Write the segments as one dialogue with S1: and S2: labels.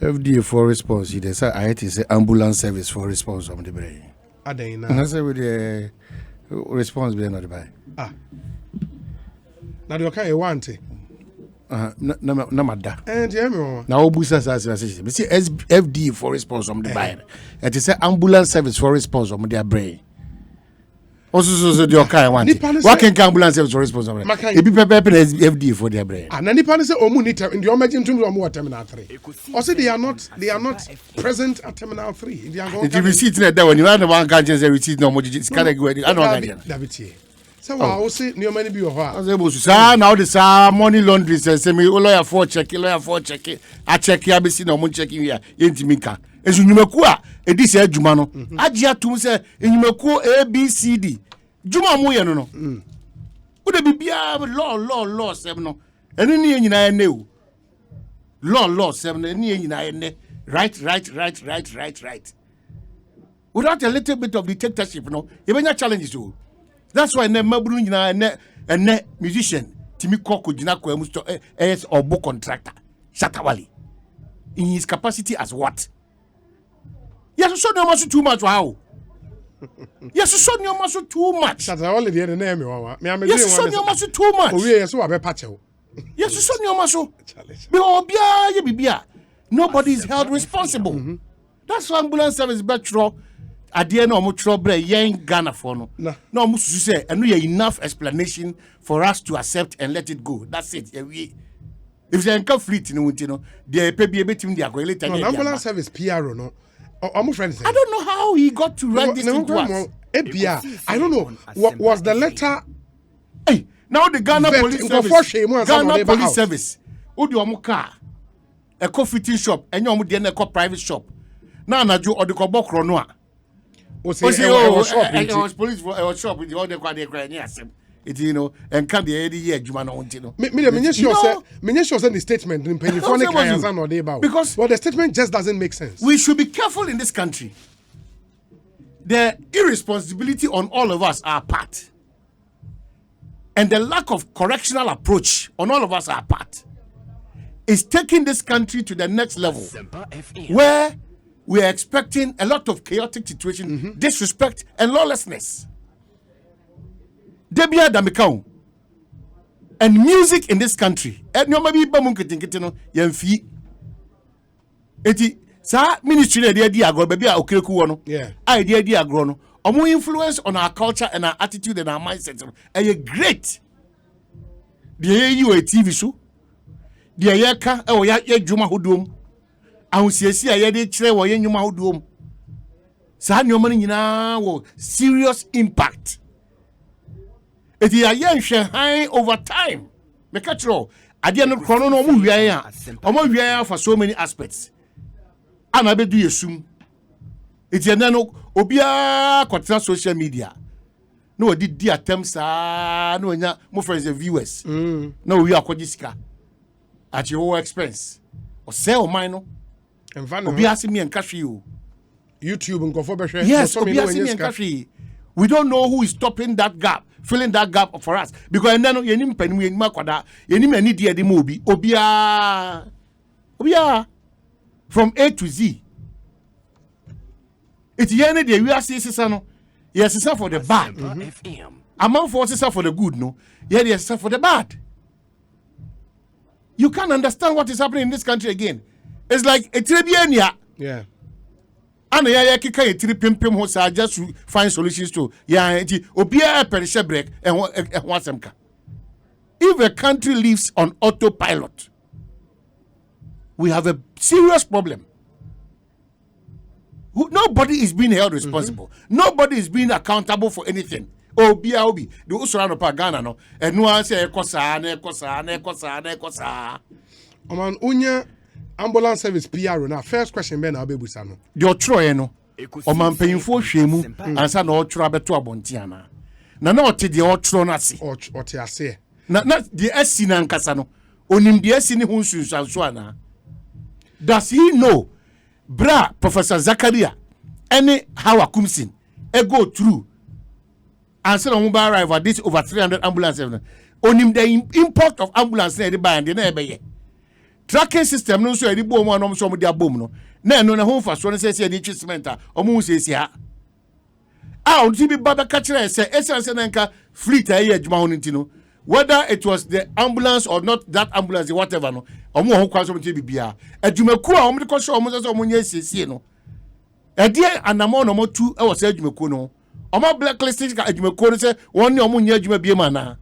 S1: FDA for response. They say I had to say ambulance service for response on the brain.
S2: Adena.
S1: I say with the response be not by.
S2: Now you okay want it.
S1: Na madda.
S2: Now
S1: obusa say see FDA for response on the brain. It is say ambulance service for response on their brain. Also, the okay want it. What can ambulance service for response on it? If people FDA for their brain.
S2: And any person say omunita in the emergency room or terminal 3. Also they are not present at terminal 3. They are going.
S1: If you see it there when you are the one can't just receipt no more it's kind of good. I
S2: know. So I will say new money be your heart.
S1: Now the money laundry says me lawyer for check I check here be see no mo check here yentimika esu nyumeku a edi se adwuma no agya tum se nyumeku ABCD dwuma mo ye no no wo de bibia law sem no eni ne nyina ne o law sem no eni nyina ne right without a little bit of dictatorship no you benya challenges o. That's why ne mabru nyina ne musician timi kokko gina ko amusto as obo contractor Shatawali in his capacity as what? Yes, so no much too much how? Yes, so no much too much.
S2: Shatawali the name me
S1: yes, so no much too much.
S2: Oh yes, so abe patch.
S1: Yes, so no much. Be obia ye bibia. Nobody is held responsible. That's why ambulance service better. Adie na omo trouble yen Ghana for no. No omo susu say eno ye enough explanation for us to accept and let it go. That's it. If they can fleet no wunti no, they pay be betim dia go later.
S2: No ambulance service PRO no. Omo friend say.
S1: I don't know how he got to write this into us.
S2: I don't know. What was the letter?
S1: Hey, now the Ghana police service. Ghana police service. Odi omo car. Eko fitting shop, enye omo de na eko private shop. Na anaju odiko bokro no a. Was police shop with the other Ekosiisen. It and can the year Jumano.
S2: Me sure the statement in Pennyphonic because the statement just doesn't make sense.
S1: We should be careful in this country. The irresponsibility on all of us are part. And the lack of correctional approach on all of us are part. Is taking this country to the next level where we are expecting a lot of chaotic situation, disrespect, and lawlessness. Debia Damikau. And music in this country. And no maybe bamunketinketino yemfi. Eti sa ministry de dia agro baby a okreku wono.
S2: Yeah.
S1: Idea dia agro no. Omo influence on our culture and our attitude and our mindset. A great. The you a TV show. The yeka e o ya dwuma hodom. Ahusiesie a yede kire wo ye nwuma hoduom saa nyoma ni nyina wo serious impact it is a nhwe high over time me ka kiro ade no krono no omo wian for so many aspects ana bedu yesum it is no obia kwatra social media no odi di attempts no nya mo friends the viewers no we akogisika at your expense or sell mine no Obiasi me and Kashi.
S2: YouTube and go for
S1: yes, Obiasi me and Kashi. We don't know who is stopping that gap, filling that gap for us. Because then you need pen we makwada, you need any dia the movie. Obia from A to Z. It's yene de we are saying yes, it's for the bad. Among forces for the good, no. Yes, for the bad. You can't understand what is happening in this country again. It's like a tribiania.
S2: Yeah.
S1: And ya kika a trip pimpim hosa just to find solutions to obia perisha break and wasemka. If a country lives on autopilot, we have a serious problem. Nobody is being held responsible. Nobody is being accountable for anything. Obia obi the usurano pagana no and no say ekosa.
S2: Oman unya ambulance service PRO now first question ben abebusa no
S1: the otro no oman payinfo hwemu ansa na otro abeto abontiana na ote the otro na ase
S2: ote ase
S1: na the asi na nkasa no onim the asi ni hu nsunsanso ana. Does he know bra Professor Zakaria any how akumsin e go through and say on arrive at this over 300 ambulance onim the import of ambulance na buy and na ebe ye tracking system no so edi bo mu anom so mo dia bom no na eno na ho fa so no say say di treatment a omo say si ha on ti bi baba ka kire say essence na nka fleet aye adwuma ho ntino whether it was the ambulance or not that ambulance whatever no omo ho kwa so mo ti bibia adwumaku a omo de ko show omo say omo nya siesie no edi anamo no mo tu e wo say adwumaku no omo blacklisting adwumaku no say won ne omo nya adwuma bie ma na.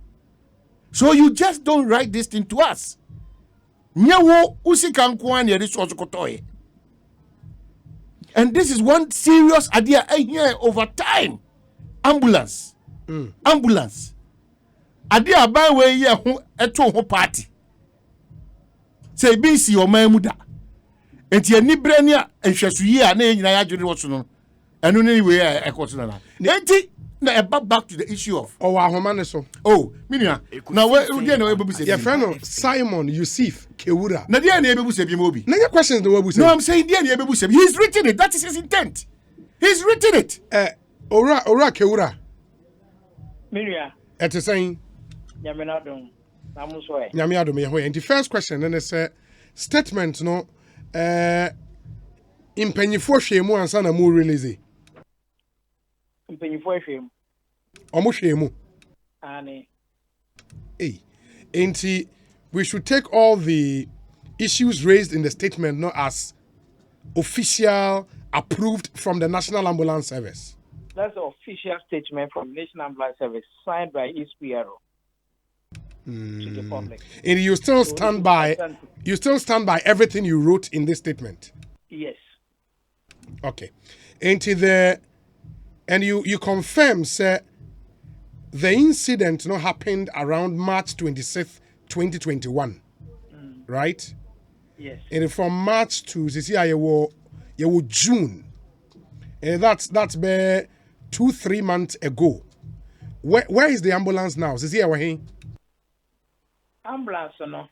S1: So you just don't write this thing to us. Nyawo usika nkwani ya resource kotoye. And this is one serious idea here over time. Ambulance. Ambulance. Idea by way here eto ho party. Say BC o mamuda. Enti ani brania ehwesuye a na nyina ya dwene wo so no. Eno ne we ekoso na. Enti na back to the issue of
S2: so.
S1: Oh, minia. Now where na we bebu say.
S2: Your friend Simon Yusuf Kewura.
S1: Na dia na e bebu say bi mo bi.
S2: Na your questions the we say.
S1: No, I'm saying dia na e bebu say. He's written it. That is his intent. He's written it.
S2: Ora Kewura.
S3: Minia.
S2: It is saying
S3: Nyame na dum. Na mo so e.
S2: Nyame adom ye ho. And the first question then is statement no impanyifo hwemu ansa na mo release.
S3: Impanyifo hwemu.
S2: Omo hwemu.
S3: Ani.
S2: Enti we should take all the issues raised in the statement not as official approved from the National Ambulance Service.
S3: That's the official statement from National Ambulance Service signed by ESPRO to the public.
S2: And you still stand by everything you wrote in this statement.
S3: Yes.
S2: Okay. And you confirm, sir, the incident happened around March 26th, 2021. Right?
S3: Yes.
S2: And from March to June. And that's 2-3 months ago. Where is the ambulance now?
S3: Ambulance no.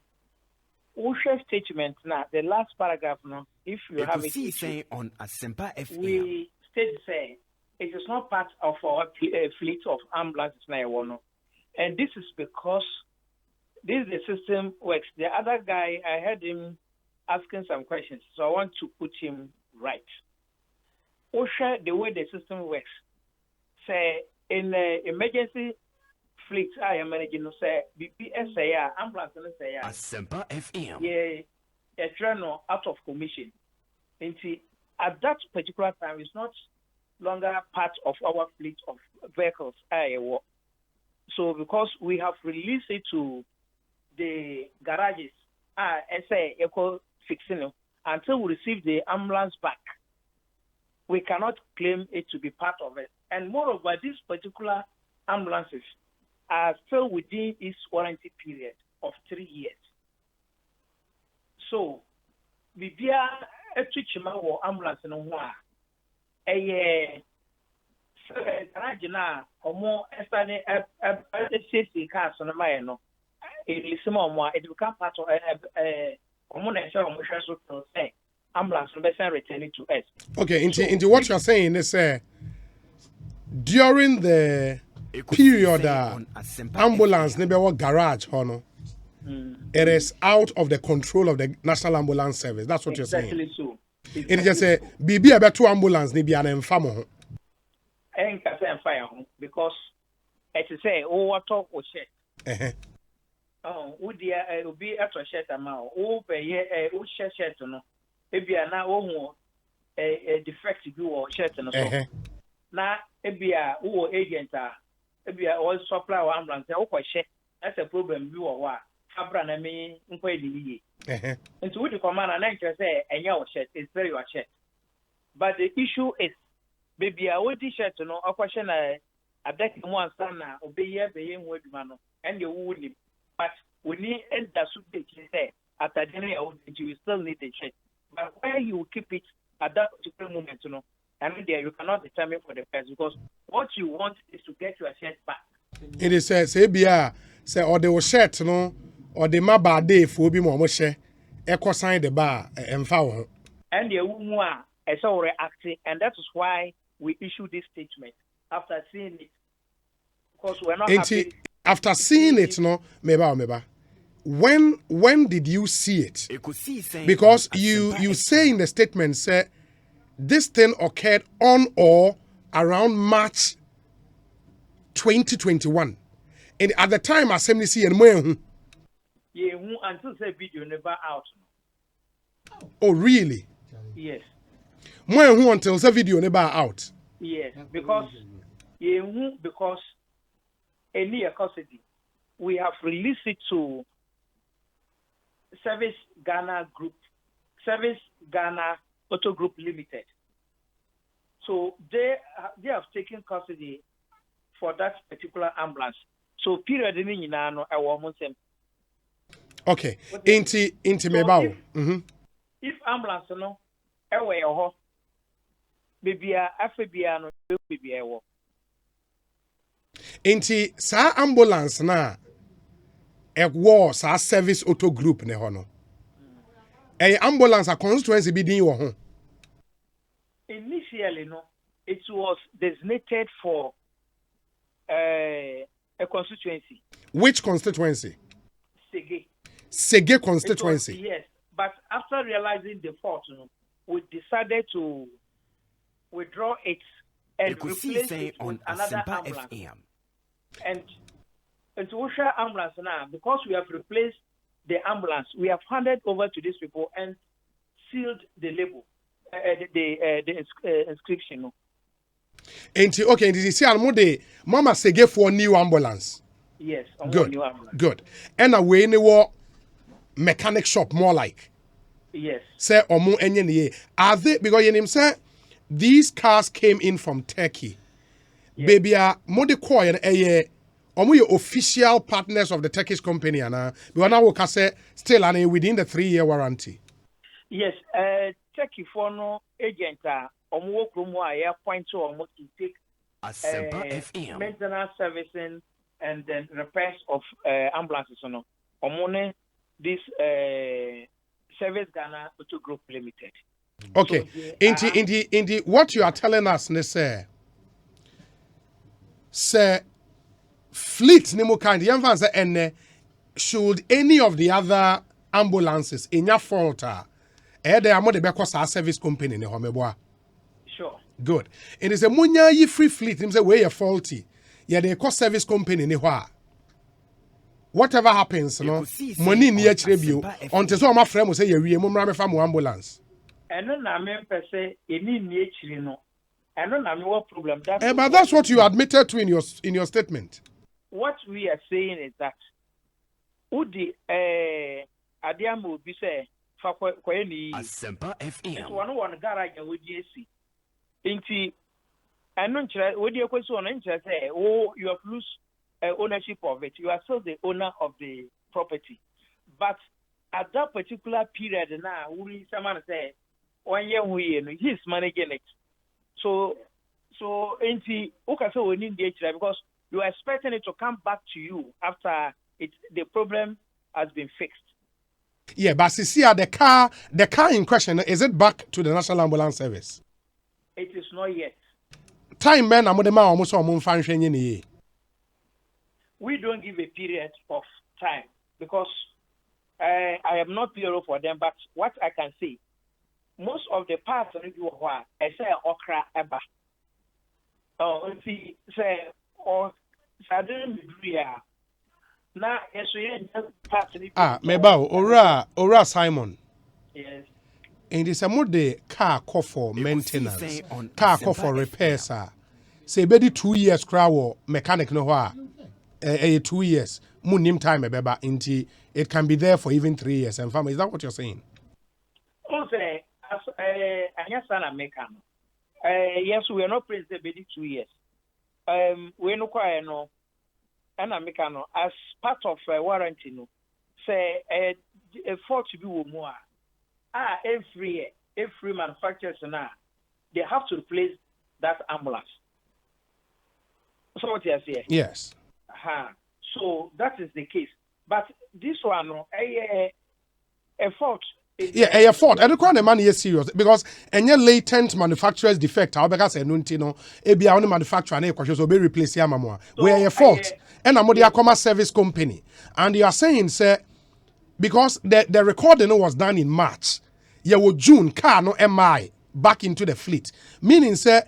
S3: Usha statement now, the last paragraph no, if you have it
S4: say on Asempa FM.
S3: We state say it is not part of our fleet of ambulances now. And this is because this is the system works. The other guy, I heard him asking some questions, so I want to put him right. OSHA, the way the system works, say in the emergency fleet, I am managing to say BPSA, ambulance, say
S4: Asempa FM.
S3: Yeah, a journal out of commission. And see, at that particular time, it's not longer part of our fleet of vehicles. So because we have released it to the garages, say Ekosiisen, until we receive the ambulance back, we cannot claim it to be part of it. And moreover, these particular ambulances are still within its warranty period of 3 years. So, Bibia Etuchima or ambulance in one. Garage na or estane safety cars on the mine. It is more, it become part of say ambulance returning to us.
S2: Okay, into what you're saying is during the period ambulance never garage hono. It is out of the control of the National Ambulance Service. That's what you're saying.
S3: Exactly so.
S2: It is just say BB about 2 ambulance ni bi an enfamo.
S3: And fire because as you say, what talk or shit. Would be at a shirt amount, pay shirt no. Maybe now a defect you or shirt and so. Now, maybe a agent, maybe all supply or ambulance, that's a problem you or what. Fabran, I mean, and so with the command and anchor say, and your shirt is very shirt. But the issue is, maybe I would t-shirt to know a question I bet one son now, obey ye, being with man, and you would live. But we need end that should say after dinner, you still need the shirt. But where you keep it at that particular moment, and there you cannot determine for the first because what you want is to get your shirt back.
S2: It is say say or they will shirt no or the maba day for be more share echo sign the bar and foul.
S3: And the woman is all reacting, and that is why we issue this statement after seeing it. Because we're not happy.
S2: After seeing it, no, meba. When did you see it?
S4: Ekosiisen
S2: Because
S4: on
S2: you
S4: Asempa
S2: say in the statement, say this thing occurred on or around March 2021. And at the time, Assembly see and when.
S3: Yeah, until the video never out.
S2: Oh, really?
S3: Yes.
S2: When until the video never out.
S3: Yes, because any custody, we have released it to Service Ghana Auto Group Limited. So they have taken custody for that particular ambulance. So period in no I want them.
S2: Okay. Inti mebao.
S3: If ambulance no ewe ho baby afebia no baby ewo.
S2: Inti sa ambulance na ekwo sa service auto group ne ho no. Ambulance a constituency bi din wo ho.
S3: Initially no it was designated for a constituency.
S2: Which constituency?
S3: Sege
S2: constituency.
S3: Yes, but after realizing the fault, we decided to withdraw it and replace it with another ambulance. And to usher ambulance now, because we have replaced the ambulance, we have handed over to these people and sealed the label, the inscription.
S2: Okay, and you see, Mama Sege for new ambulance.
S3: Yes,
S2: Good. And away in the mechanic shop more like.
S3: Yes.
S2: Say omo enye niye. Are they, because your name say these cars came in from Turkey. Yes. Baby mode call omo your official partners of the Turkish company and we now work say still and within the 3-year warranty.
S3: Yes, Turkey for no agent omo work room where point to omo to take maintenance servicing and then repairs of ambulances omo this Service Ghana Auto Group Limited.
S2: Okay. So indeed, what you are telling us, say fleet ni mo kind the and should any of the other ambulances in your fault they are more the because our service company ne homeboa.
S3: Sure.
S2: Good. It is a munya yi free fleet him say where you faulty. Yeah, they cost service company ne ho. Whatever happens, money near tribute until so my friend will say, "You remember from ambulance."
S3: And then I mean, per se, any nature, no. And then I mean, what problem?
S2: But that's what you admitted to in your statement.
S3: What we are saying is that, would the Adiam would be say, for any
S4: Asempa FM.
S3: One garage would you see? Inti, and non would you question interest say, oh, you have lost ownership of it. You are still the owner of the property. But at that particular period now, someone say, 1 year he's managing it. So we need the HRA because you are expecting it to come back to you after the problem has been fixed.
S2: Yeah, but see, the car in question, is it back to the National Ambulance Service?
S3: It is not yet.
S2: Time man, I'm
S3: we don't give a period of time because I am not PRO for them, but what I can say, most of the parts of the world, I say okra eba. Oh, see, say, or suddenly, now, yes, we parts of the
S2: meba, ora Simon.
S3: Yes.
S2: And it's a mode car call for maintenance, car call for repairs. Say, maybe 2 years crowd mechanic no wa. 2 years, munim time beba inti it can be there for even 3 years. And family, is that what you're saying?
S3: Okay, as yes, we are not present 2 years. We no quite no, and Americano as part of warranty no. Say a fault to be more. Every manufacturer now they have to replace that ambulance. So what you are saying?
S2: Yes.
S3: So that is the case. But this one, a fault.
S2: Yeah, a fault. And the crime the money is serious because any latent manufacturer's defect, how because no, ebi only manufacturer na question so be replace ya mamwa. Where a fault, and I'm the Akoma Service Company. And you are saying, sir, because the recording was done in March, you will June, car no MI back into the fleet. Meaning, sir,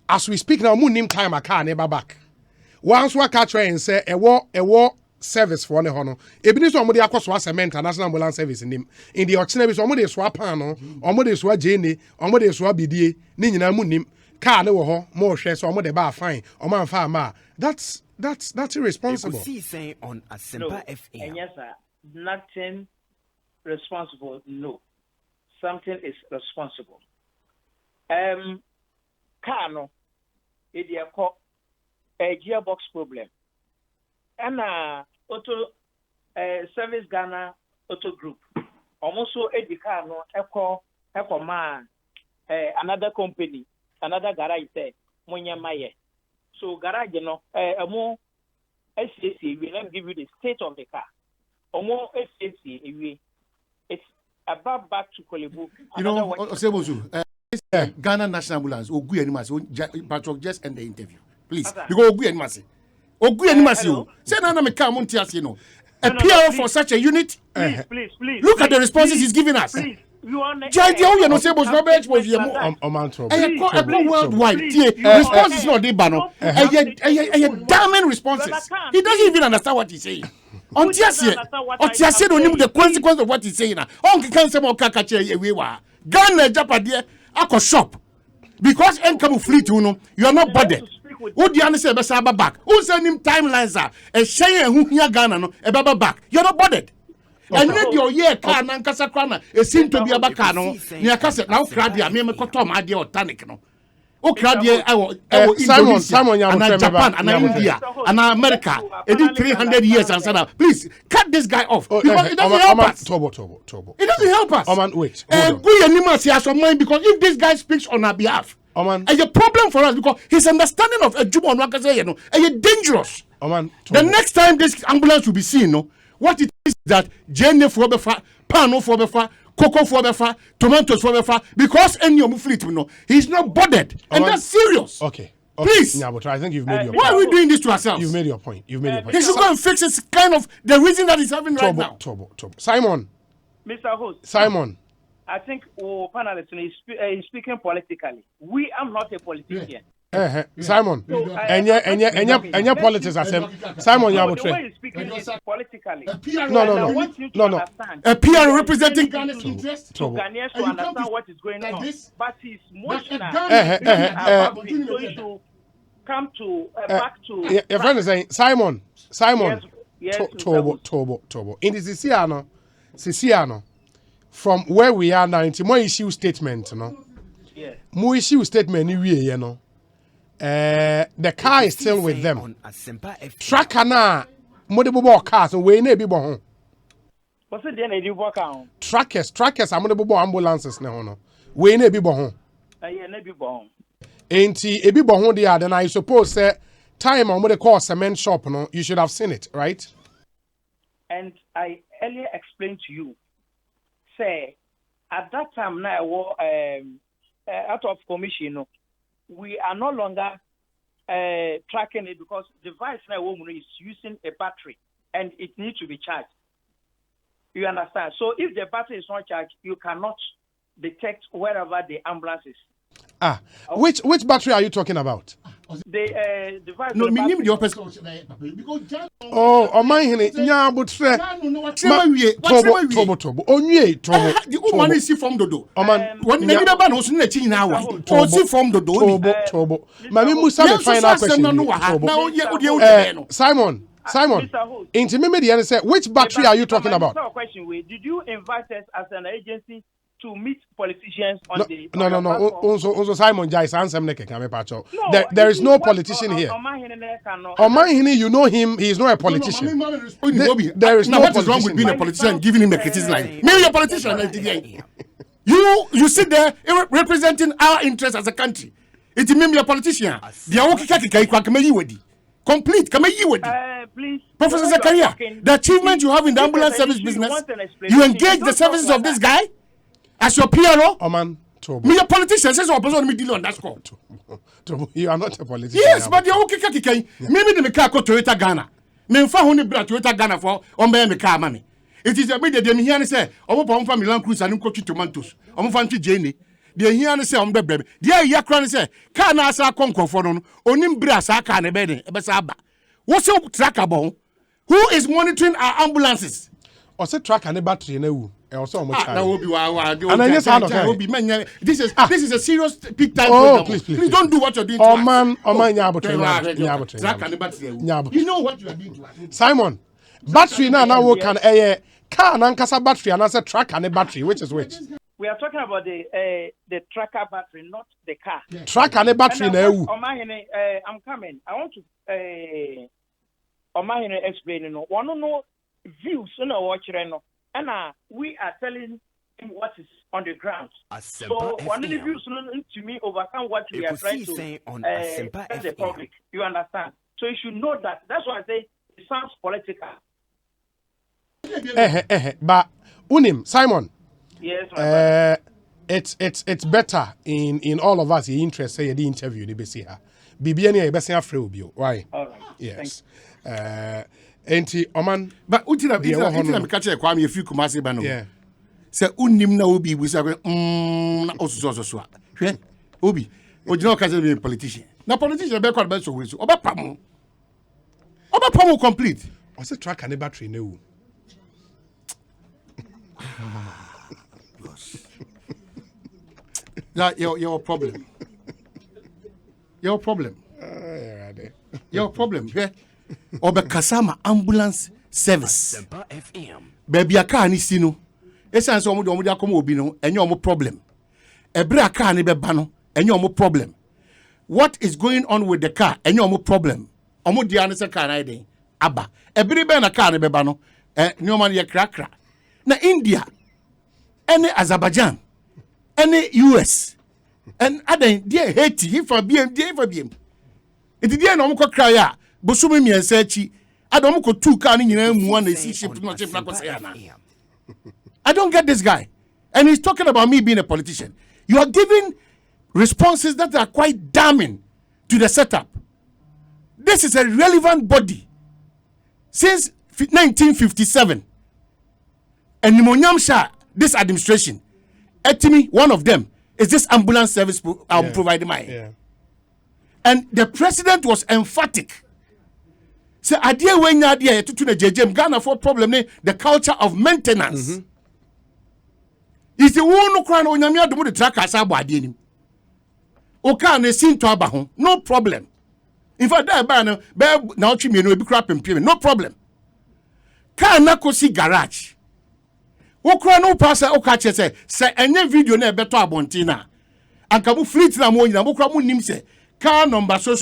S2: as we speak now, moon name time a car never back. Once we catch and say a war service for the honor. Even if somebody across cement and national ambulance service in the auxiliary, somebody swap panel, somebody swap Jenny, somebody swap BD, Nina Munim, car no more shares, or more the bar fine, or man farmer. That's irresponsible.
S4: Ekosiisen on Asempa FM.
S3: And yes, sir, nothing responsible. No, something is responsible. Car no, it is a gearbox problem. And auto service Ghana auto group almost so car no echo man another company, another garage there, Munya Maye. So garage no more SCC, we let me give you the state of the car. Or more SCC, it's about back to Kolebu.
S1: You know, Osebozu, Ghana National Ambulance, Ogu Animasi, Patrick, just end the interview. Please, because Ogu Animasi. Ogu Animasi, say no, me come on you know. A PR for such a unit.
S3: Please.
S1: Look at the responses he's giving us.
S3: Please. You are
S1: Judge, you know, say was Robert was your worldwide. Response is not the banner. Damning responses. He doesn't even understand what he's saying. On Tiasia don't know the consequence of what he's saying. Uncle can't say more kakache we were. Ghana Japadia, Ako shop. Because income fleet, you know, you are not bothered. Who do you understand? Back. Who send him timelines? A share who here Ghana no a baba back. You're not bothered. And then your year car nankasa kwana it seem to be a bacano. Near cassette now cradia me kotom idea or tanic no. Oh cradia Simon and Japan and India and America. It did 300 years and said please cut this guy off. Because it doesn't help us. Tobo. It doesn't help us.
S2: Wait.
S1: We animals has some mind because if this guy speaks on our behalf. And a problem for us because his understanding of a Juma on Wakase, you know, is dangerous. The next time this ambulance will be seen, no, what it is that Jenny for befa, Pano for befa, Cocoa for befa, tomatoes for befa, because any of fleet, you know, he's not bothered. And that's serious.
S2: Okay.
S1: Please.
S2: Yeah, but I think you've made your point.
S1: Why are we doing this to ourselves?
S2: You've made your point.
S1: He should go and fix this kind of the reason that he's having right now.
S2: Tobo. Simon.
S3: Mr. Host.
S2: Simon.
S3: I think our panelist is speaking politically. I'm not a politician.
S2: Simon, and your politics are Simon, you have
S3: the way he's speaking is politically.
S2: No.
S3: A
S1: PR representing Ghana's interest.
S3: To Ghanaians to understand what is going on. But he's emotional. So he should come to back to.
S2: Your friend is saying Simon.
S3: Yes,
S2: Tobo. In the Siciano. From where we are now, into more issue statement, no.
S3: Yeah.
S2: More issue statement, you know. The car is still with them. Tracker na, modibo cars and we never be born.
S3: What's the day you work on?
S2: Trackers, are modibo ambulances now, no. We never be born.
S3: Never be born.
S2: Ain't he a be born there? Then I suppose time on what they call cement shop, no. You should have seen it, right?
S3: And I earlier explained to you. Say at that time now out of commission we are no longer tracking it because the device now is using a battery and it needs to be charged. You understand? So if the battery is not charged, you cannot detect wherever the ambulance is.
S2: Which battery are you talking about?
S3: The device.
S1: No, minimum your person.
S2: Oh, my honey, yeah, but fair. Tobo. Onye, Tobo.
S1: The woman is from Dodo.
S2: When
S1: the other man was in the chin now, or from Dodo.
S2: Tobo. Mammy Musa, final question. Simon. Intimate and say, which battery are you talking about?
S3: Did you invite us as an agency to meet politicians on the
S2: no. Also Simon Jais answer me pacho. There is no politician here. Omahini, you know him, he is not a politician. There is no
S1: what is wrong with being a politician and giving him a criticism line? Maybe you're a politician. You sit there representing our interests as a country. It's maybe a politician. Complete.
S3: Please.
S1: Professor Zakaria, the achievement you have in the ambulance service business, you engage the services of this guy as your PRO? Me a politician says opposition me deal on that score.
S2: You are not a politician.
S1: Yes, but you're okay. Maybe the Mikako Toyota Ghana. Me mfa ho ne bra Toyota Ghana for on be me car mami. It is a bit de me here say omo pa mfa Milan Cruise and nkotwi tomatoes. Omo fa ntwi jene. De here ne say omo be brebe. De ya kra ne say car na asa konkofo no onim bra sa car ne be de e be sa aba. Wo se tracker bon? Who is monitoring our ambulances?
S2: Or say tracker ne battery na wu. E also omo charge.
S1: Na will be wa. This is a serious big time program. Please don't do what you're doing to us.
S2: Man, nyabotre.
S1: You know what you are doing to us.
S2: Simon, battery na wo can car na nkasa battery and say tracker ne battery, which is which?
S3: We are talking about the tracker battery, not the car.
S2: Yeah. Tracker ne battery na ewu.
S3: I'm coming. I want to explain no. One no views no watch no. And we are telling him what is on the ground. So one of the views to me overcome what we are trying to tell the public. You understand? So you should know that. That's why I say it sounds political.
S2: But Unim, Simon.
S3: Yes,
S2: it's better in all of us. Your interest say the interview the best here. Bibiani e best afre obi. Why?
S3: All right.
S2: Yes. Enti Oman.
S1: But utina me catch e kwame efi Kumasi ba no.
S2: Yeah.
S1: Say unim na obi bu say na osuso so. Hwe obi. Ojina o ka say be politician. Na politician be kwad be so we so. Obapam complete.
S2: O say track and battery na wu.
S1: That your problem. Your problem. Your problem. Yeah. Obekasama ambulance service. Baby a car ni sino. Esan so omo de akoma obi no enye omo problem. Ebre a car ni beba no enye omo problem. What is going on with the car? Enye omo problem. Omo dia ne se car na den. Aba. Ebre be na car ni beba no ni omo ye krakra. Na India, any Azerbaijan, any US, and other dear Haiti, for BM. It is no more cry. Bosumi mi ensechi. I don't go 2 car in one ship not ship. I don't get this guy. And he's talking about me being a politician. You are giving responses that are quite damning to the setup. This is a relevant body. Since 1957. And Nimonyamsha, this administration, Etimi, one of them, is this ambulance service providing mine.
S2: Yeah.
S1: And the president was emphatic. Say, idea when you idea to the JJM Ghana for problem, the culture of maintenance. Is the one who cry on Yamia do the track as I did. Okay, they seem to have no problem. In fact, that banner, now you know, be crap and payment, no problem. Can I see garage? Okra no passer o catch say any video na beto abontina anka mu fleet na mo nyina mo kra mo nim say car number so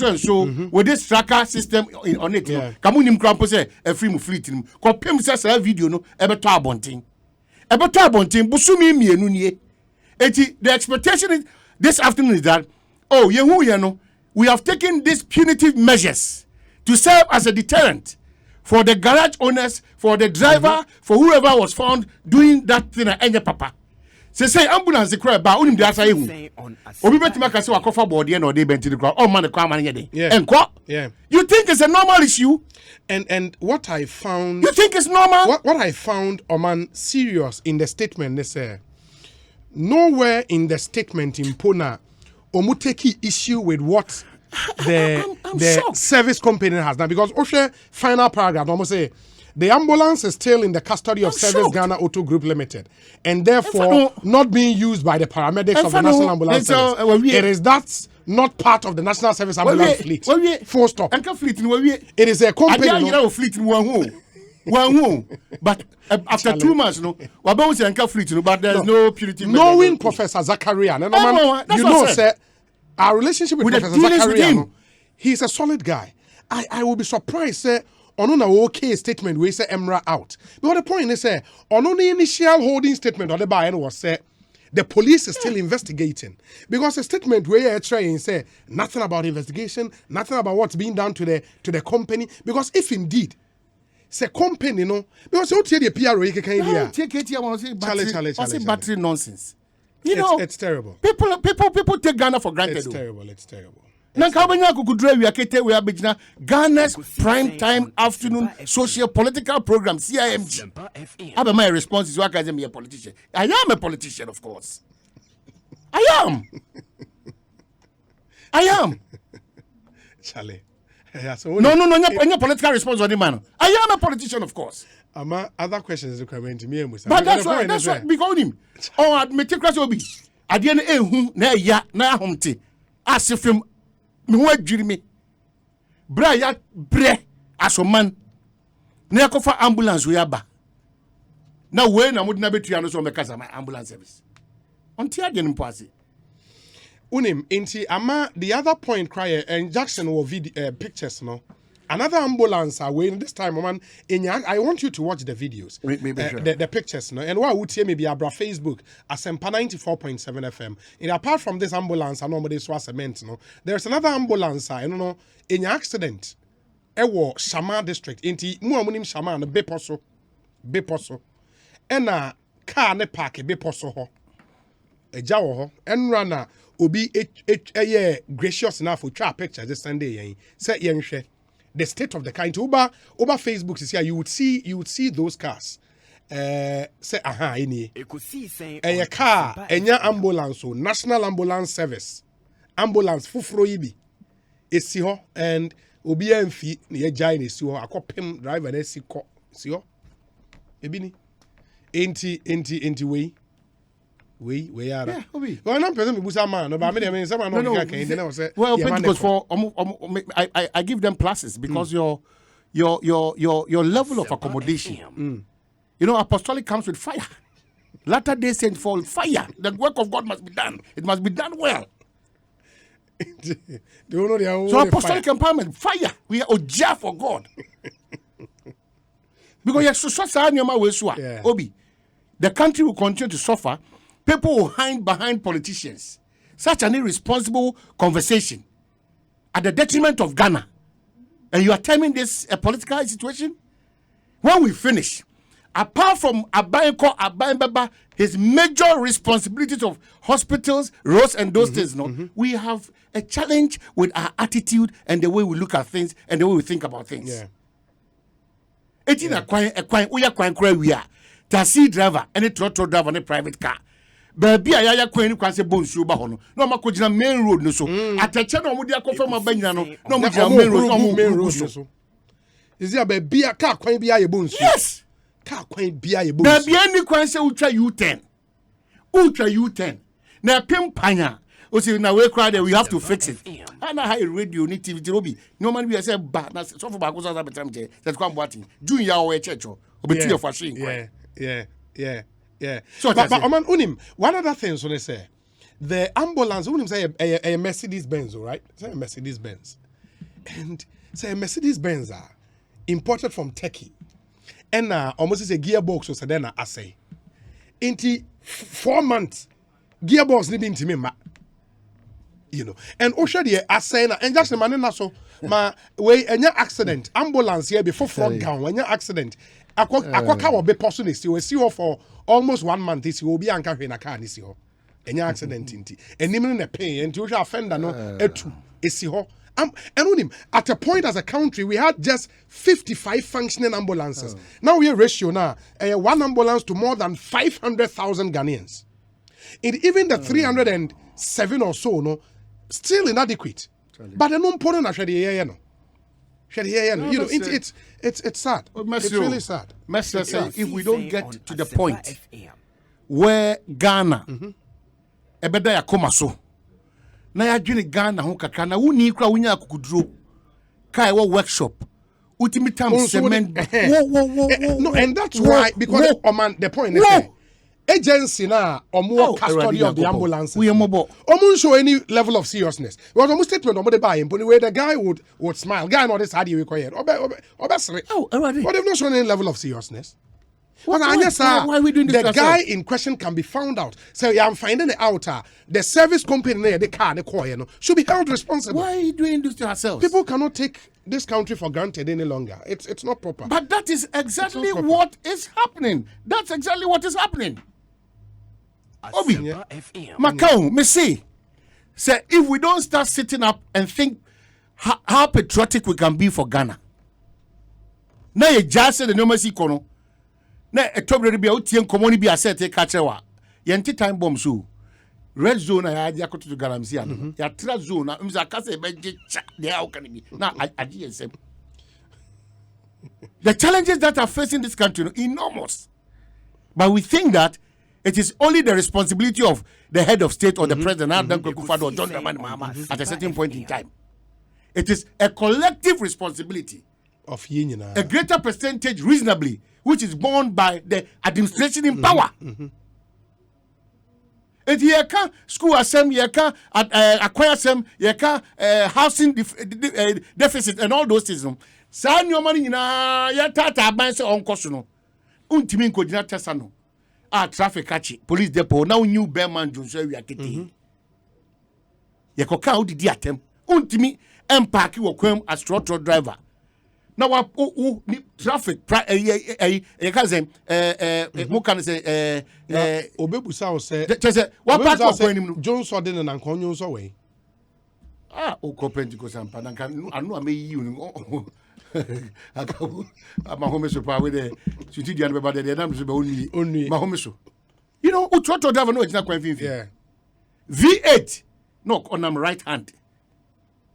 S1: with this tracker system on it ka mo nim kra po say e free mu fleet nim ko pem say video no e beto abontin busumi mienu nie eti the expectation is this afternoon is that we have taken these punitive measures to serve as a deterrent for the garage owners, for the driver, for whoever was found doing that thing at any papa. Say ambulance the crowd, but unim the asa ehu. Obi beti maka say wakofa body and or they bent the crowd. Oh man, the crowd man yede.
S2: Yeah.
S1: You think it's a normal issue?
S2: And what I found.
S1: You think it's normal?
S2: What I found, Oman, serious in the statement, they say nowhere in the statement in Pona, omuteki issue with what the service company has done, because Oshe final paragraph almost say the ambulance is still in the custody of Service Ghana Auto Group Limited and therefore not being used by the paramedics of the National Ambulance Service. It is that's not part of the National Service Ambulance fleet. Full stop. It is a company.
S1: But after 2 months, but there's no purity.
S2: Knowing Professor Zachariah, you know, sir. Our relationship with Professor Zachariah, he's a solid guy. I will be surprised, say, on an okay statement we say Emra out. But the point is, say, on the initial holding statement on the buy was said, the police is still investigating. Because a statement where you're trying say nothing about investigation, nothing about what's being done to the company. Because if indeed, say company, you know, because you take the PRO, you can
S1: say battery nonsense.
S2: It's terrible.
S1: People take Ghana for granted.
S2: It's terrible.
S1: Nankabanya Kukudre, we are Kete, we are Bejina, Ghana's prime time afternoon social political program, CIMG. Have my response is, why can't I be a politician? I am a politician, of course. I am.
S2: Charlie.
S1: No, any political response on the man. I am a politician, of course.
S2: Other questions are coming to me.
S1: But that's why, because him. Oh, admit it, Krasobi. I didn't who na humte. As if him, me what Jimmy. Bra as a man. Na kofa ambulance we aba. Now when I would never to you because of my ambulance service. Until I didn't pass it.
S2: Unim inti ama the other point cry and Jackson or video pictures no. Another ambulance away this time man I want you to watch the videos.
S1: Sure.
S2: The pictures no. And what would say maybe abra Facebook Asempa 94.7 FM. And apart from this ambulance I normally so cement no. There's another ambulance I don't know in accident. Ewo Shama district inti mu amunim Shama no beposo. Ena car ne park beposo ho. Eja wo ho. Enra Obi gracious enough to try pictures this Sunday. Say yenhwe the state of the car. Over Facebook, you would see those cars. Say any a car, enya ambulance, national ambulance service, ambulance fufro ibi. Esi ho and obi amfi ne jai ne si ho akopem driver na si ko si ho. Ebini enti we are. Yeah, well, I'm present with man. No, but I mean, someone no.
S1: Well, because for I give them pluses because your level of accommodation. You know, apostolic comes with fire. Latter day saints fall fire. The work of God must be done. It must be done well. So apostolic empowerment, fire. We are oja for God. Because you're Obi, the country will continue to suffer. People will hide behind politicians. Such an irresponsible conversation at the detriment of Ghana. And you are terming this a political situation? When we finish, apart from Abayeko, his major responsibilities of hospitals, roads, and those things, we have a challenge with our attitude and the way we look at things and the way we think about things.
S2: Yeah.
S1: It's in we are taxi driver, any trotro driver, any private car. Baby, I queen can say bonsu bahono. No makojina main road no so. Ateche no mudi akofo mabanya no. No mudi main road so.
S2: Is there baby a car kwan bia ye bonsu?
S1: Yes.
S2: Car kwan bia ye bonsu.
S1: Baby any kwan say ultra U10. Ultra U10. Na pimpanya. O say na we cry there we have to fix it. And I radio ni TV robi. No man we say ba na so for ba ko sa betam je. That kwan boating. Junior our church. Obetu your fashion.
S2: Yeah.
S1: So
S2: but Oman Unim, one other thing, so they say the ambulance, Unim say a Mercedes Benz, right? Say a Mercedes Benz. And say a Mercedes Benz are imported from Turkey. And almost is a gearbox or so then I say. Into 4 months, gearbox living to me, you know. And Oshadi I say and just a man so ma way any accident, ambulance here before front gown, when your accident. Akwaka will be possible for almost 1 month. This will be anchored in a car. This year, any accident inti. And even a pain and to offender no etu esiho. And at a point as a country we had just 55 functioning ambulances. Now we are ratio now one ambulance to more than 500,000 Ghanaians. And even the 307 or so no still inadequate. But the non-important actually no. You know, it's sad. It's really sad.
S1: If we don't get to the point where Ghana, ebeda ya koma so, na ya dwene Ghana ho kakra na wuni kra wunya akukuduro, kai wo workshop, ultimatum cement.
S2: No, and that's why because the point is agency now or more custody of the ambulances.
S1: We are mobile.
S2: Almost show any level of seriousness. It was almost statement on the buy him, but where the guy would smile. Guy not this how do you require?
S1: Already.
S2: But they've not shown any level of seriousness. Why
S1: are we doing this?
S2: The guy in question can be found out. So yeah, I'm finding it out. The service company there, the car, the coin, should be held responsible.
S1: Why are you doing this to ourselves?
S2: People cannot take this country for granted any longer. It's not proper.
S1: But that is exactly what is happening. That's exactly what is happening. Obi, Macau, me say, Say, if we don't start sitting up and think how patriotic we can be for Ghana. Now you just said the numbers econo. Now a top ready be out here common be a set a catcher. Yanti time bomb so. Red zone I had to Galamsia. Ya tra zone. I'm Zakase Benji. They are can be. Now I GSM. The challenges that are facing this country are enormous. But we think that it is only the responsibility of the head of state or the president or John Dramani Mahama at a certain point in time. It is a collective responsibility
S2: of union.
S1: A greater percentage, reasonably, which is borne by the administration in power. If you can school assem, you can acquire assem, you can housing deficit and all those things. San your money na ya tata banse on kosuno. Untimi nkodina tesano. Traffic catch police depot now new bearman Johnson we are getting. You can count the attempt. Untimi empark you kwem as truck driver. Now what traffic you can say who can say
S2: Obebusa say
S1: what part of when
S2: Johnson didn't and Conyo's away.
S1: O Copenhagen sampa can I know I may you my home so far with the city and about the numbers only my home so. You know, who truck driver no it's not quite V8 no on my right hand.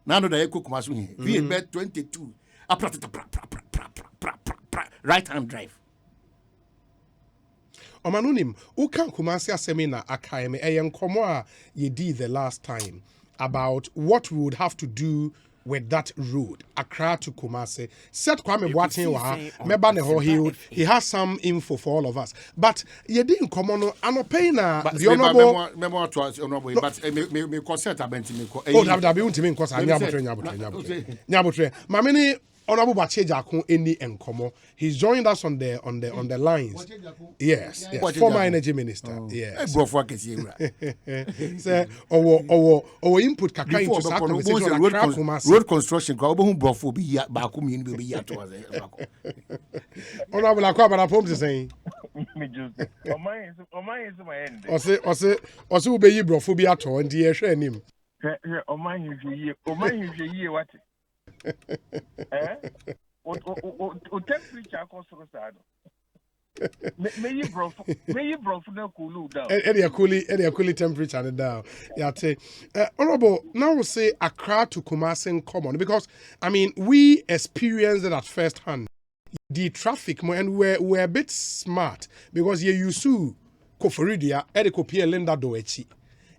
S1: Now no the cook masu V8 bet 22 right hand drive.
S2: Omanunim ukan Kumasi Asemina Akaime eyen komo a ye did the last time about what we would have to do with that road, Accra to Kumasi. Set Kwame Boateng wa meba ne ho he has some info for all of us. But ye didn't come on anope na the honorable
S1: memo to honorable but me concert abenti me ko.
S2: Oh, that be untimi nkosa nyabotre. Mamini Honorable Bachejako any enkomo. He's joined us on the lines. Yes, former energy minister. Yes. Say our input kakra into that conversation
S1: road construction ko obo hu brofo bi ya ba ko mi ni bi ya to was.
S2: Honorable akwa ba pom saying.
S5: Me just Oman is my end.
S2: Ose ube yi brofo bi ato ndi ye hwe anim.
S5: Oman yi what? O temperature akosoro sad. May you bro for no cool down.
S2: Any coolie temperature down. Yeah, honorable, now we'll say Accra to Kumasi common because I mean we experienced it at first hand. The traffic and we're a bit smart because you used to Koforidia, Edikopia Linda Doechi.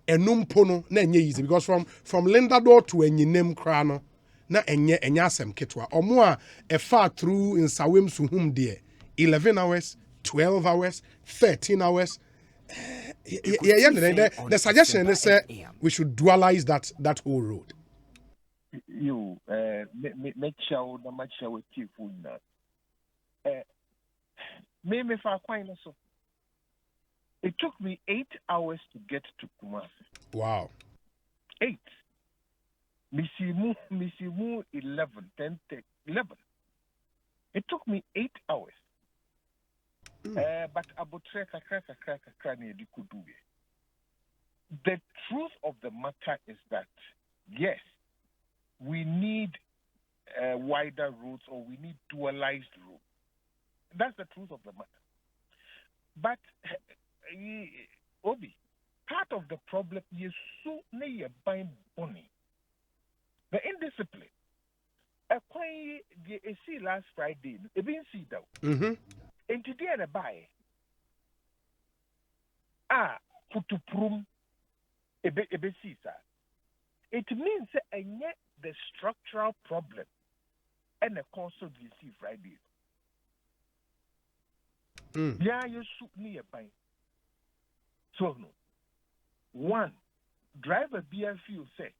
S2: And numpono na easy because from Linda Door to Enyinem Krano. Na enye asem ketwa omo a far through in sawem su hum there 11 hours 12 hours 13 hours the suggestion is we should dualize that whole road.
S5: You make sure na match with you na me fa kwai na so it took me 8 hours to get to Kumasi.
S2: Wow.
S5: 8. Misimu 11. It took me 8 hours. But abotre kakra ne di kudu. The truth of the matter is that yes, we need wider roads or we need dualized roads. That's the truth of the matter. But Obi, part of the problem is so near buying money. The indiscipline. A quay see last Friday, a been see though. And today the buy. Put to prum a bit see, sir. It means and yet the structural problem and the console you see Friday. Yeah, you shoot nearby. So no. One, driver BFU say.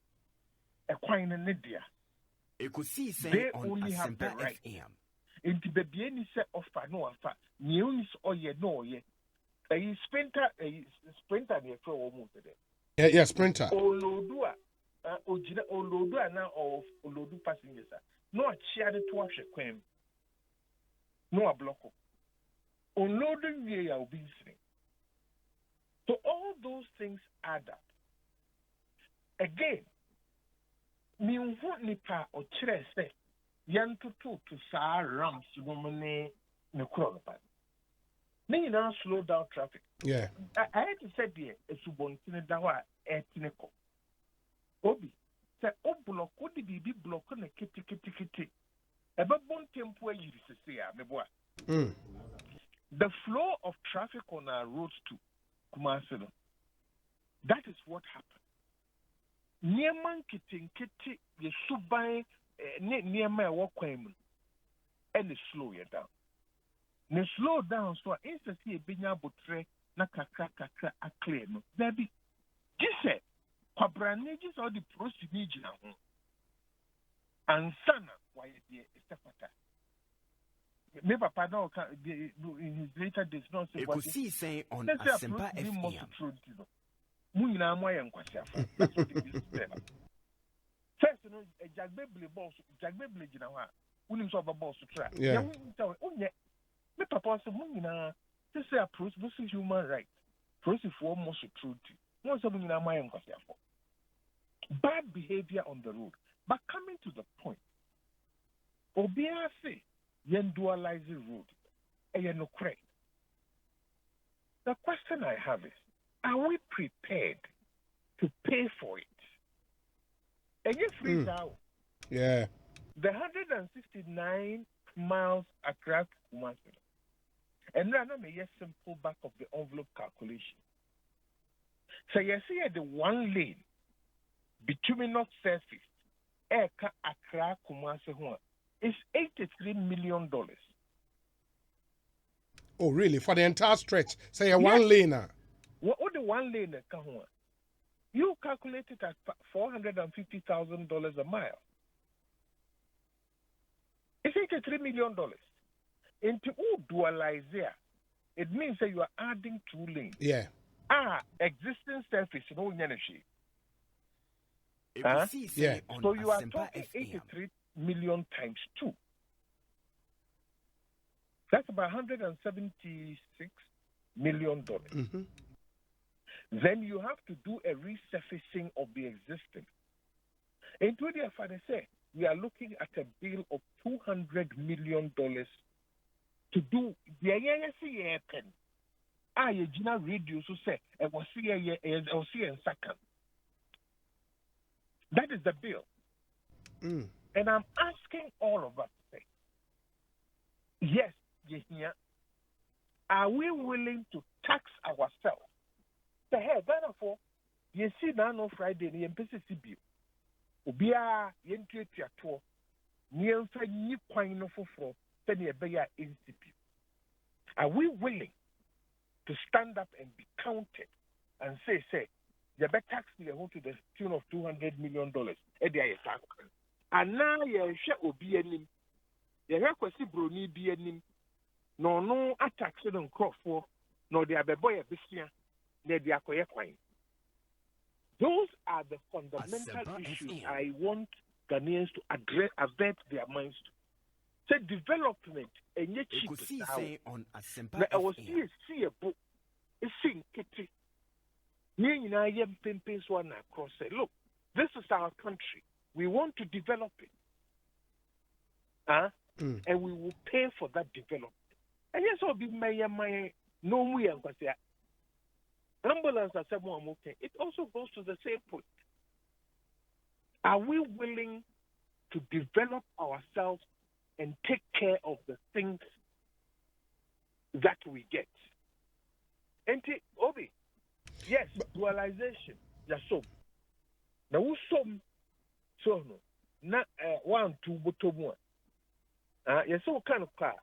S4: Ekosiisen M'Ahiasem.
S5: Into the BNI set of no offer, news or ye no ye. A sprinter near for almost today.
S2: Yeah, sprinter.
S5: Olodua now of Olodu passengers. No a chair to wash a quem. No a block. Unloading ye are obesity. So all those things add up. again, me who nipa or chere say, yan to sa rams woman ne crowd. Me now slow down traffic.
S2: Yeah.
S5: I had to say, dear, a subontine dawa etnico. Obi, say, oh, block, what did be block on a kitty. About one tempo, you say, me boy. The flow of traffic on our roads to Kumasi, that is what happened. Near man kitty, you should buy near my walk and it slow you down. Ne slow down so instantly benya botre na kakra a clear no baby gise kwabrane gise all the procedure na ho ansana why the estapata me papa no in his later days no say what
S4: Ekosiisen M'Ahiasem.
S5: mu nyina mo ayen kwase afa that's what it is first no jagbeble gina ho a unim so ba boss tra
S2: yeah
S5: me papa said, this is a process, this is human rights. Process for most truth. No, so bad behavior on the road. But coming to the point, Obia say, yen dualizing road, and no correct. The question I have is, are we prepared to pay for it? And you freeze out.
S2: Yeah.
S5: The 169 miles across Kumasi. And now I'm a simple back of the envelope calculation. So you see at the one lane between North Surface, Eka Accra Kumasi is $83 million.
S2: Oh, really? For the entire stretch? Say a one laner.
S5: What the one lane you calculate it at $450,000 a mile. It's $83 million. Into dualize there, it means that you are adding 2 lanes.
S2: Yeah.
S5: Existing surface, no energy.
S4: Yeah.
S5: So you are talking 83 million times 2. That's about $176 million. Then you have to do a resurfacing of the existing. And to the father say, we are looking at a bill of $200 million to do the pen. You radio so say it was here in second. That is the bill. And I'm asking all of us to say, yes, are we willing to tax ourselves? The hell, therefore, you see now on Friday in MPCC bill. Ubia yentue tiato nielfa nyi kwan no foforo sɛ ne ɛbɛyɛ institute. Are we willing to stand up and be counted and say you better tax the whole to the tune of $200 million? And now you share obi anim. You hear kwesi broni bi anim. No attack on crop for no de abeboy abisia ne de akoye kwan. Those are the fundamental issues I want Ghanaians to address, avert their minds to. Say development and yet cheap. I was see a book. It's in Kitty. I am pimping one across. Say, look, this is our country. We want to develop it. And we will pay for that development. And yes, I'll be my no way and say ambulance as someone okay. It also goes to the same point. Are we willing to develop ourselves and take care of the things that we get? And Obi, yes, dualization. Yes, so now who some so no not 1 2 bottom one. Yes, so kind of car.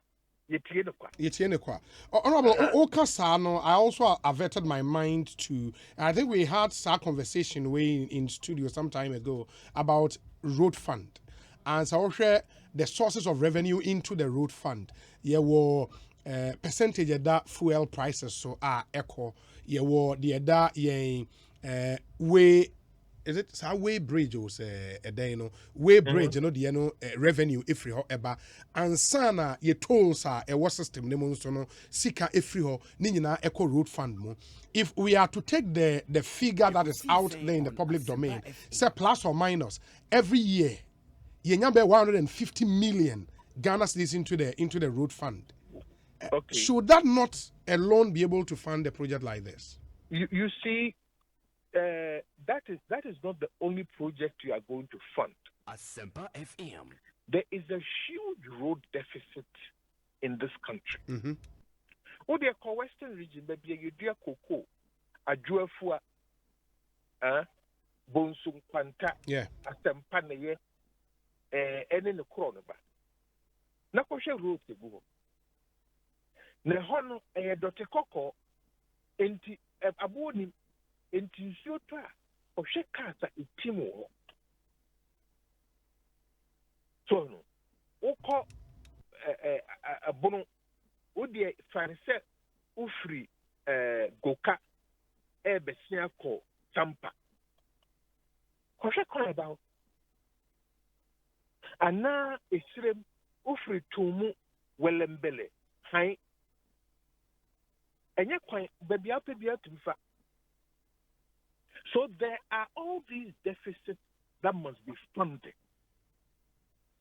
S2: Honorable Okasano, I also averted my mind to, I think we had a conversation way in studio some time ago about road fund. And so share the sources of revenue into the road fund. Yeah, were percentage of that fuel prices so echo. Yeah, were the that way is it Way Bridge or say a day no Way Bridge the revenue if you eba and sana ye tolls are a water system no sika if you nina eco road fund mo. If we are to take the figure that is out there in the public domain, say plus or minus every year, ye nyambe 150 million Ghana cedis into the road fund.
S5: Okay.
S2: Should that not alone be able to fund a project like this?
S5: You see, that is not the only project you are going to fund.
S4: Asempa FM.
S5: There is a huge road deficit in this country.
S2: Mm-hmm.
S5: Oh, the Western region, maybe you do cocoa, a juafua, bonsum quanta,
S2: Yeah.
S5: Asempa neye, and in the corner. Na koshe road to go. Na hono dote koko enti aboni enti siota ohwe kasa itimo ho. So no ukọ abono wodi fanse ufri goka besia ko tampa. Koshe kon about ana esrem ufri tumu welembele hai enye kwan baby apebia tumfa. So there are all these deficits that must be funded.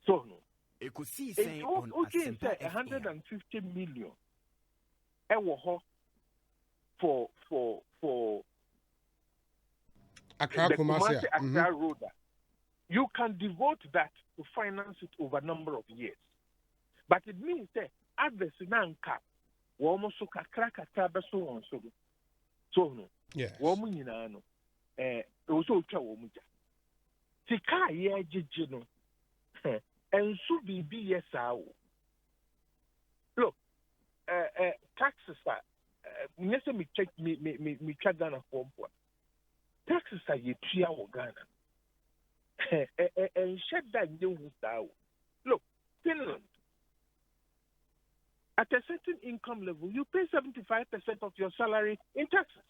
S5: So no
S4: Ekosiisen M'Ahiasem
S5: 150 million ewo for
S2: Accra
S5: the
S2: Kumasi.
S5: Accra road. You can devote that to finance it over a number of years. But it means that others nanka womo so kakra beso won so. So no.
S2: Yes.
S5: Womo nyina no so twa womo ja. Sika ye agege no. Ensu bibi yesa. Look, taxes are nyese me check me twa Ghana for mpo. Taxes are ye tua wo Ghana. And shed that new style. Look, Finland, at a certain income level, you pay 75% of your salary in taxes.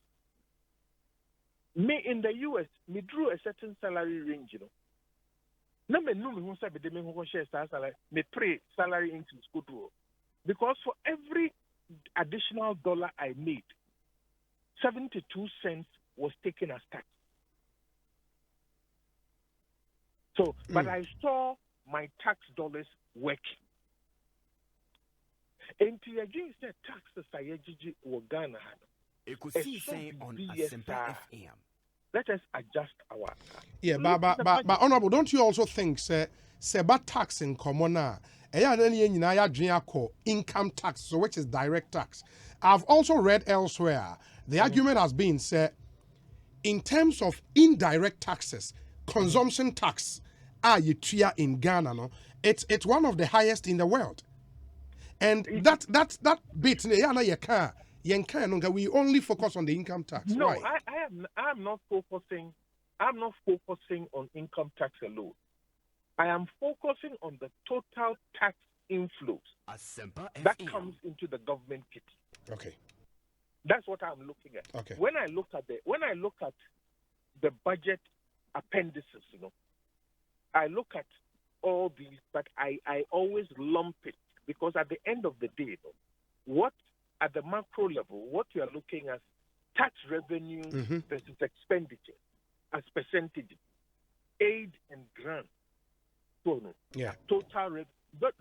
S5: Me in the US, me drew a certain salary range, you know. No me no me who say me who share salary, me pray salary increase go through. Because for every additional dollar I made, 72 cents was taken as tax. So, but I saw my tax dollars working. And to against the taxes I agigi or Ghana.
S4: Ekosiisen M'Ahiasem FM.
S5: Let us adjust our.
S2: Yeah, but honorable, don't you also think say bad tax in common na income tax, so which is direct tax. I've also read elsewhere the argument has been said in terms of indirect taxes, consumption tax in Ghana, no, it's one of the highest in the world. And that bit we only focus on the income tax.
S5: No,
S2: Why?
S5: I'm not focusing on income tax alone. I am focusing on the total tax inflows that comes into the government kitty.
S2: Okay.
S5: That's what I'm looking at.
S2: Okay.
S5: When I look at the budget appendices, you know, I look at all these, but I always lump it because at the end of the day, you know, what at the macro level, what you are looking at, tax revenue versus expenditure as percentage, aid and grant. So no,
S2: yeah,
S5: total revenue. But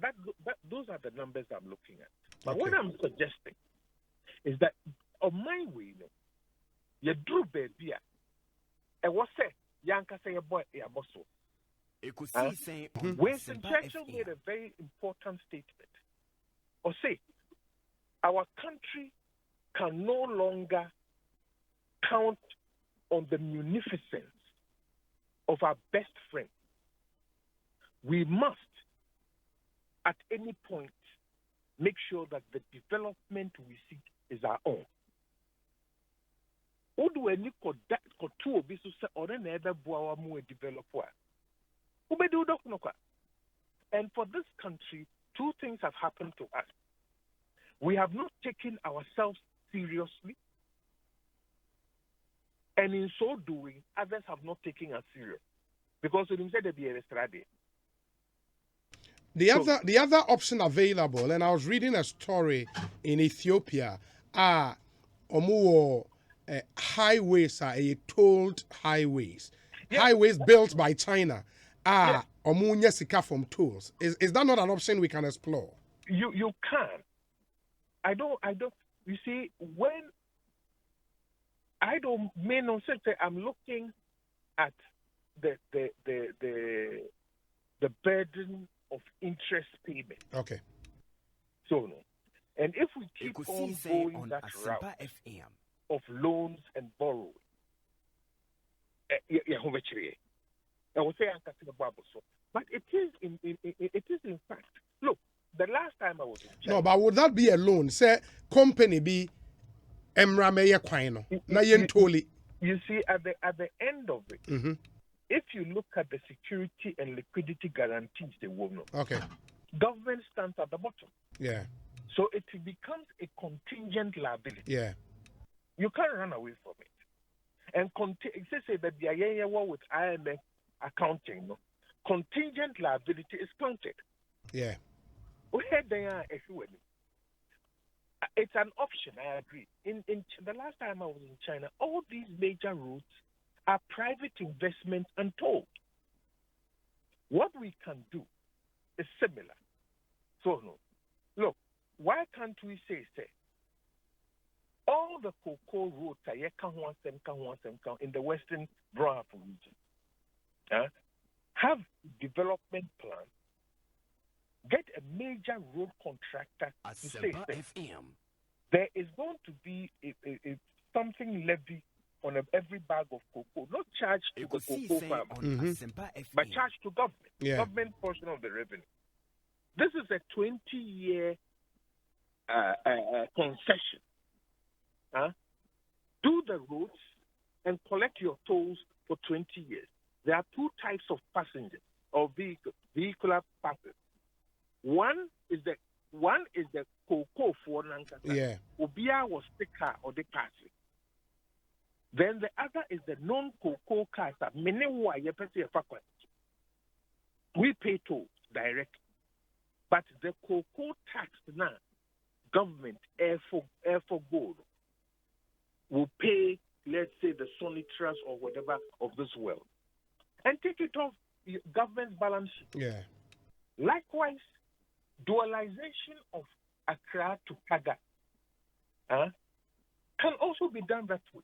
S5: those are the numbers I'm looking at. But what I'm suggesting is that on my way, you know, you drew baby, and what say, Yanka say a boy, a muscle. Winston Churchill made a very important statement. Or say, our country can no longer count on the munificence of our best friend. We must, at any point, make sure that the development we seek is our own. And for this country, two things have happened to us. We have not taken ourselves seriously, And in so doing, others have not taken us serious. Because when said be a strategy.
S2: The other option available, and I was reading a story in Ethiopia, highways are tolled highways.
S5: Yeah.
S2: Highways built by China omunya sika from tolls. Is that not an option we can explore?
S5: You can. I don't you see when I don't mean no sense I'm looking at the burden of interest payment.
S2: Okay.
S5: So no. And if we keep on
S4: Ekosiisen
S5: going that
S4: M'Ahiasem
S5: route
S4: FM.
S5: of loans and borrowing, I will say but it is in fact. Look, the last time I was in China,
S2: No, but would that be a loan? Say company be emra meye kwano na yen toli.
S5: you see at the end of it,
S2: Mhm.
S5: if you look at the security and liquidity guarantees they will know,
S2: Okay.
S5: government stands at the bottom.
S2: Yeah.
S5: So it becomes a contingent liability.
S2: Yeah.
S5: You can't run away from it. And say that the IAEA with IMF accounting, no, contingent liability is counted.
S2: Yeah.
S5: Where they are, it's an option, I agree. In the last time I was in China, all these major routes are private investment and toll. What we can do is similar. So, no. Look, why can't we say, all the cocoa routes in the Western Brown region have development plans, get a major road contractor to say,
S4: FM.
S5: there is going to be a something levy on every bag of cocoa, not charged to the cocoa
S4: Ekosiisen
S5: farmer,
S4: M'Ahiasem
S5: but
S4: FM.
S5: charged to government,
S2: Yeah.
S5: government portion of the revenue. This is a 20-year concession. Do the roads and collect your tolls for 20 years. There are two types of passengers or vehicular passengers. One is the cocoa for Nankasa.
S2: Yeah.
S5: Obia was the car or the car. Then the other is the non-cocoa cars. We pay tolls direct, but the cocoa tax now, government air for gold will pay, let's say, the Sonitras or whatever of this world, and take it off government's balance sheet.
S2: Yeah.
S5: Likewise, dualization of Accra to Kaga can also be done that way.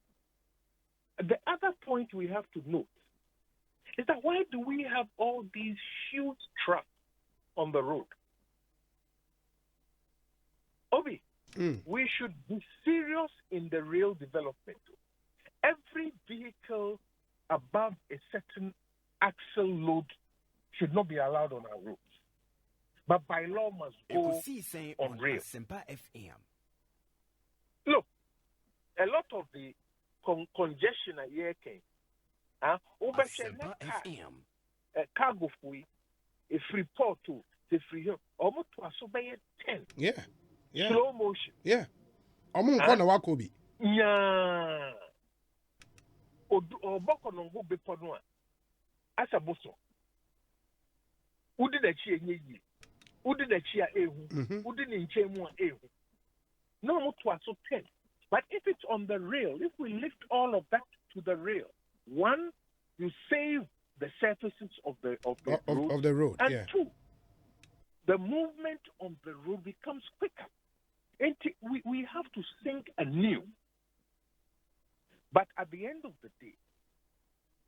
S5: The other point we have to note is that why do we have all these huge trucks on the road? Obi, we should be serious in the rail development. Every vehicle above a certain axle load should not be allowed on our roads, but by law must go
S4: Ekosiisen
S5: on rail.
S4: M'Ahiasem FM.
S5: Look, a lot of the congestion at here came.
S4: M'Ahiasem FM.
S5: Cargo fee, a free port to the free almost to a 10.
S2: Yeah. Yeah.
S5: Slow motion.
S2: Yeah. Omu nko na wakobi.
S5: Yeah. Oboko no go be pono a asaboso. Udi da chi enye yi. Udi da chi a ehu. Udi ni nche mu a ehu. No mo to aso 10. But if it's on the rail, if we lift all of that to the rail, one, you save the surfaces of the road.
S2: Of the road.
S5: And
S2: Yeah.
S5: two, the movement on the road becomes quicker. And we have to think anew. But at the end of the day,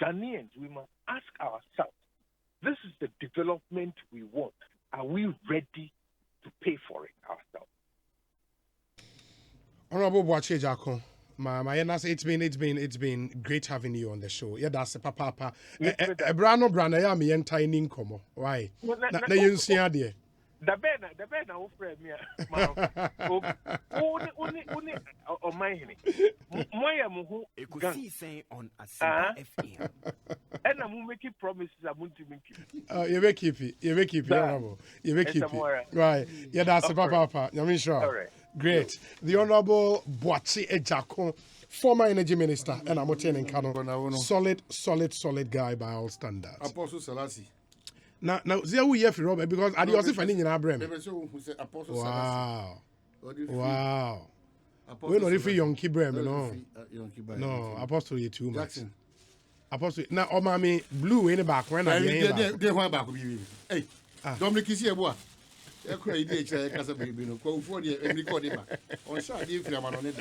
S5: Ghanaians, we must ask ourselves, this is the development we want. Are we ready to pay for it ourselves?
S2: Honorable Boache Jako, it's been great having you on the show. Yeah, that's papa. Brano brana ya mi enta ni nkomo. Why? Na yensia de.
S5: The bena wo frɛ me only o my moya mo ho
S4: Ekosiisen M'Ahiasem FM.
S5: and I'm making promises I'm going to make you.
S2: You make keep it, honorable. You make keep it. Right. Yeah, that's papa. Nyame sure.
S5: All right.
S2: Great. The Honorable Boache Ejako former energy minister, and I'm in Kano.
S1: Bonawono.
S2: Solid guy by all standards.
S1: Apostle Selassie.
S2: Now, there we have Robert because I also find in Abraham.
S1: Maybe so who said Apostle Selassie.
S2: Wow.
S1: Or the
S2: Wow.
S1: Apostle
S2: We're not if
S1: Selassie.
S2: young Kibrem, no.
S1: Young Kibrem.
S2: No, Apostle, you too much.
S1: Jackson.
S2: Apostle, now, oh, mommy, blue in the back. When I
S1: They want back. Hey, Dominic is here, boy. I cry, they say, Casa Baby, no, go for the record him. On shot, if you're on it.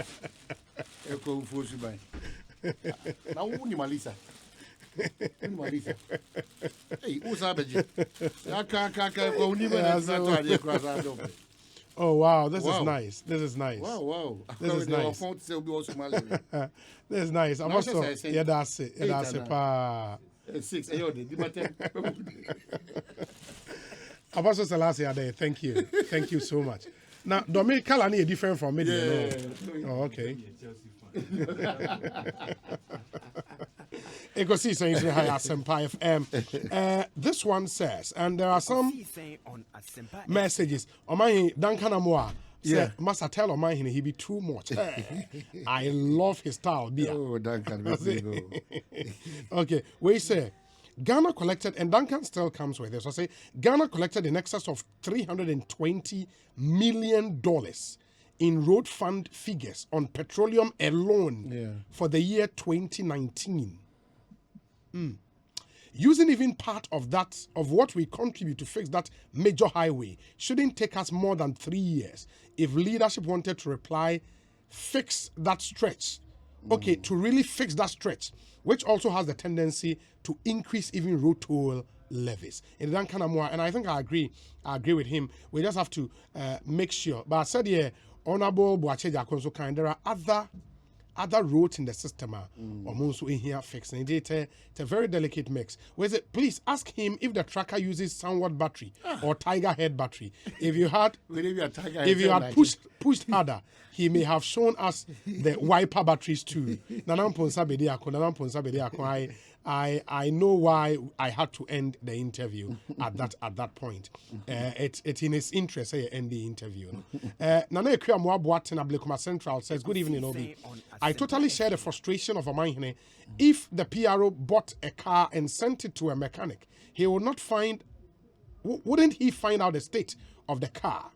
S1: Echo for you by. Now, who you, Malisa? Malisa. Hey, who's Abaji? I can't go even.
S2: Oh, wow, this is nice. This is nice.
S1: Wow.
S2: This is nice. This is nice. Apostle, yeah, that's it. Yeah, that's it.
S1: 6, ayo,
S2: Apostle Selassie are there. Thank you. Thank you so much. Now, Dominic Kalani is different from me.
S1: Yeah.
S2: No? Oh, okay. Ekosiisen M'Ahiasem FM. This one says, and there are some messages. Omahi Duncan Amoa said, Master tell Omahi he be too much. I love his style. Beer.
S1: Oh, Duncan.
S2: Okay, we say Ghana collected, and Duncan still comes with this. I say Ghana collected in excess of $320 million in road fund figures on petroleum alone for the year 2019. Using even part of that, of what we contribute to fix that major highway, shouldn't take us more than 3 years if leadership wanted to fix that stretch. Okay, to really fix that stretch, which also has the tendency to increase even road toll levies. And I think I agree with him. We just have to make sure. But I said here, Honorable Boache Jakonso kind, there are other roads in the system also in here fixing. It's a very delicate mix. Where is it? Please ask him if the tracker uses Sunward battery or Tiger Head battery. If you had pushed harder, he may have shown us the wiper batteries too. I know why I had to end the interview at that point. It's in his interest to end the interview. Nana Ekua Boaten Ablekuma Central says, good evening, Obi. I totally share the frustration of Amahine. If the PRO bought a car and sent it to a mechanic, he would not find, wouldn't he find out the state of the car?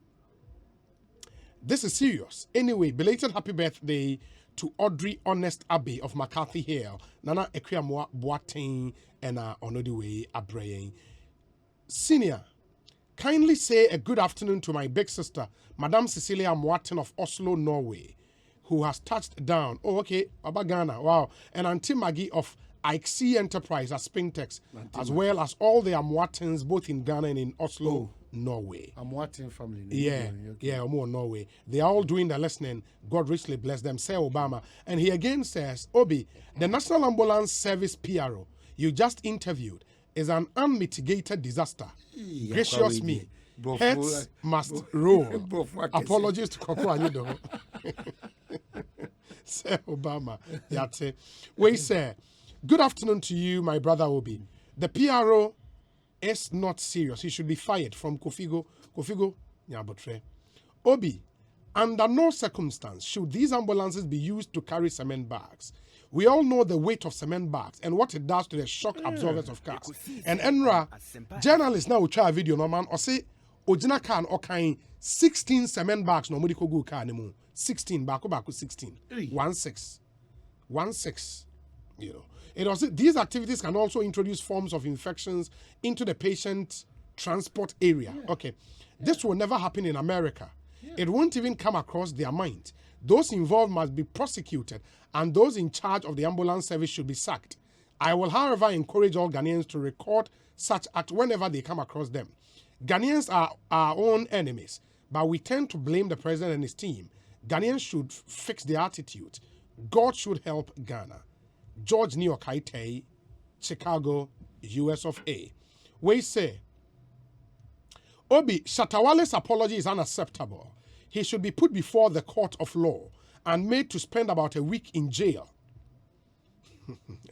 S2: This is serious. Anyway, belated happy birthday to Audrey Honest Abbey of McCarthy Hill, Nana Ekuyamwa Boateng, and Onodiwe Abraying. Senior, kindly say a good afternoon to my big sister, Madame Cecilia Moaten of Oslo, Norway, who has touched down. Oh, okay, Baba Ghana, wow. And Auntie Maggie of Ikesi Enterprise at Spintex, as well as all the Amwatens, both in Ghana and in Oslo, Norway.
S1: Amwaten family.
S2: Yeah, more Norway. They are all doing the listening. God richly bless them, say Obama. And he again says, Obi, the National Ambulance Service PRO you just interviewed is an unmitigated disaster. Gracious me. Heads must roll. Apologies to Koko Anyido. Say Obama. Yate. We say, good afternoon to you, my brother Obi. The PRO is not serious. He should be fired from Kofigo, Nyabotre. Obi, under no circumstance should these ambulances be used to carry cement bags. We all know the weight of cement bags and what it does to the shock absorbers of cars. And Enra, journalists now will try a video, no man, or say, Ojina can or kind 16 cement bags, no medical go car anymore. 16, baku 16. 1-6. You know. It also, these activities can also introduce forms of infections into the patient transport area. Okay. This will never happen in America. It won't even come across their mind. Those involved must be prosecuted, and those in charge of the ambulance service should be sacked. I will, however, encourage all Ghanaians to record such acts whenever they come across them. Ghanaians are our own enemies, but we tend to blame the president and his team. Ghanaians should fix their attitude. God should help Ghana. George Niokaite, Chicago, US of A. We say, Obi, Shatawale's apology is unacceptable. He should be put before the court of law and made to spend about a week in jail.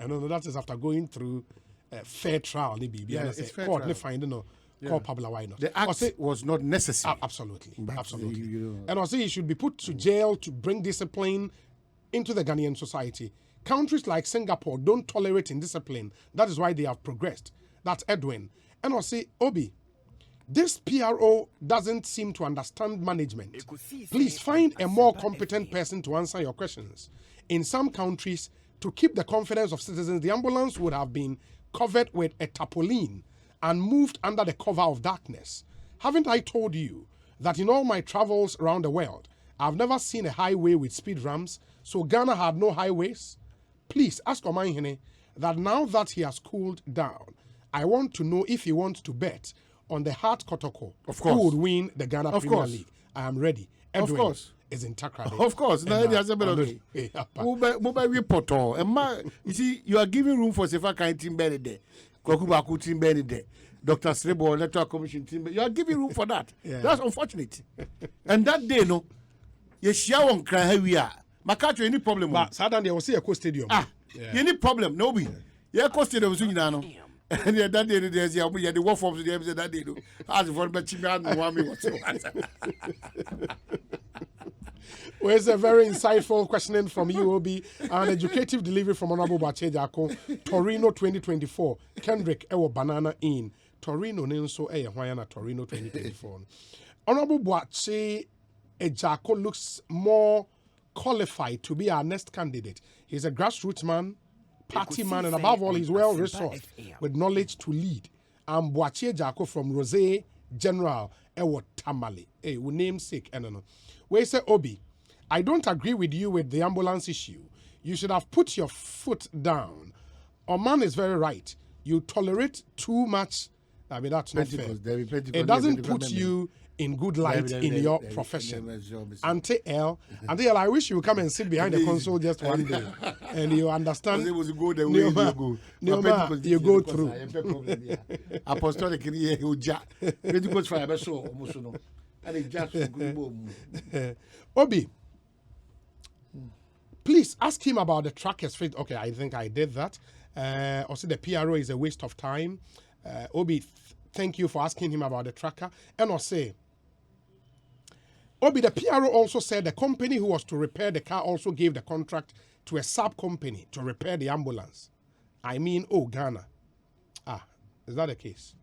S2: I know that is after going through a fair trial.
S1: It's fair
S2: court,
S1: trial.
S2: The
S1: act was not necessary.
S2: Absolutely. And also he should be put to jail to bring discipline into the Ghanaian society. Countries like Singapore don't tolerate indiscipline. That is why they have progressed. That's Edwin. And I'll say, Obi, this PRO doesn't seem to understand management. Please find a more competent person to answer your questions. In some countries, to keep the confidence of citizens, the ambulance would have been covered with a tarpaulin and moved under the cover of darkness. Haven't I told you that in all my travels around the world, I've never seen a highway with speed ramps, so Ghana had no highways? Please ask Omanhene that now that he has cooled down, I want to know if he wants to bet on the hard Kotoko who would win the Ghana Premier League. I am ready. Edwin
S1: Of course.
S2: is in Takrade.
S1: Of course. You see, you are giving room for Sefa kind team Benede, Kokubaku team Benede, Dr. Srebo, Electoral Commission team. You are giving room for that. That's unfortunate. And that day, no, you share one cry here we are. Makacho, any problem?
S2: But Saturday, they will see Eco Stadium.
S1: Any problem? No, be. Eco Stadium was in Nano. And that day, there's the war forms that day. As for the Chiman,
S2: Well, it's a very insightful questioning from UOB, an educative delivery from Honorable Bache Jako. Torino 2024. Kendrick Ewo Banana in Torino Nenso Hwayana Torino 2024. Honorable Bache Jako looks more qualified to be our next candidate. He's a grassroots man, party man, and above all, he's well resourced with knowledge to lead. I'm Boache Jako from Rosé General Ewo Tamale. Hey, we namesake, I don't know. Where say Obi, I don't agree with you with the ambulance issue. You should have put your foot down. Oman is very right. You tolerate too much. I mean, that's not fair. It doesn't put you in good light in your profession. Auntie L, I wish you would come and sit behind the console just one day, and you understand.
S1: You
S2: go through.
S1: Apostolic
S2: Obi, please ask him about the trackers fit. Okay, I think I did that. Also, the PRO is a waste of time. Obi, thank you for asking him about the tracker. And I'll say, Obi, the PRO also said the company who was to repair the car also gave the contract to a sub-company to repair the ambulance. I mean, Ghana. Is that the case?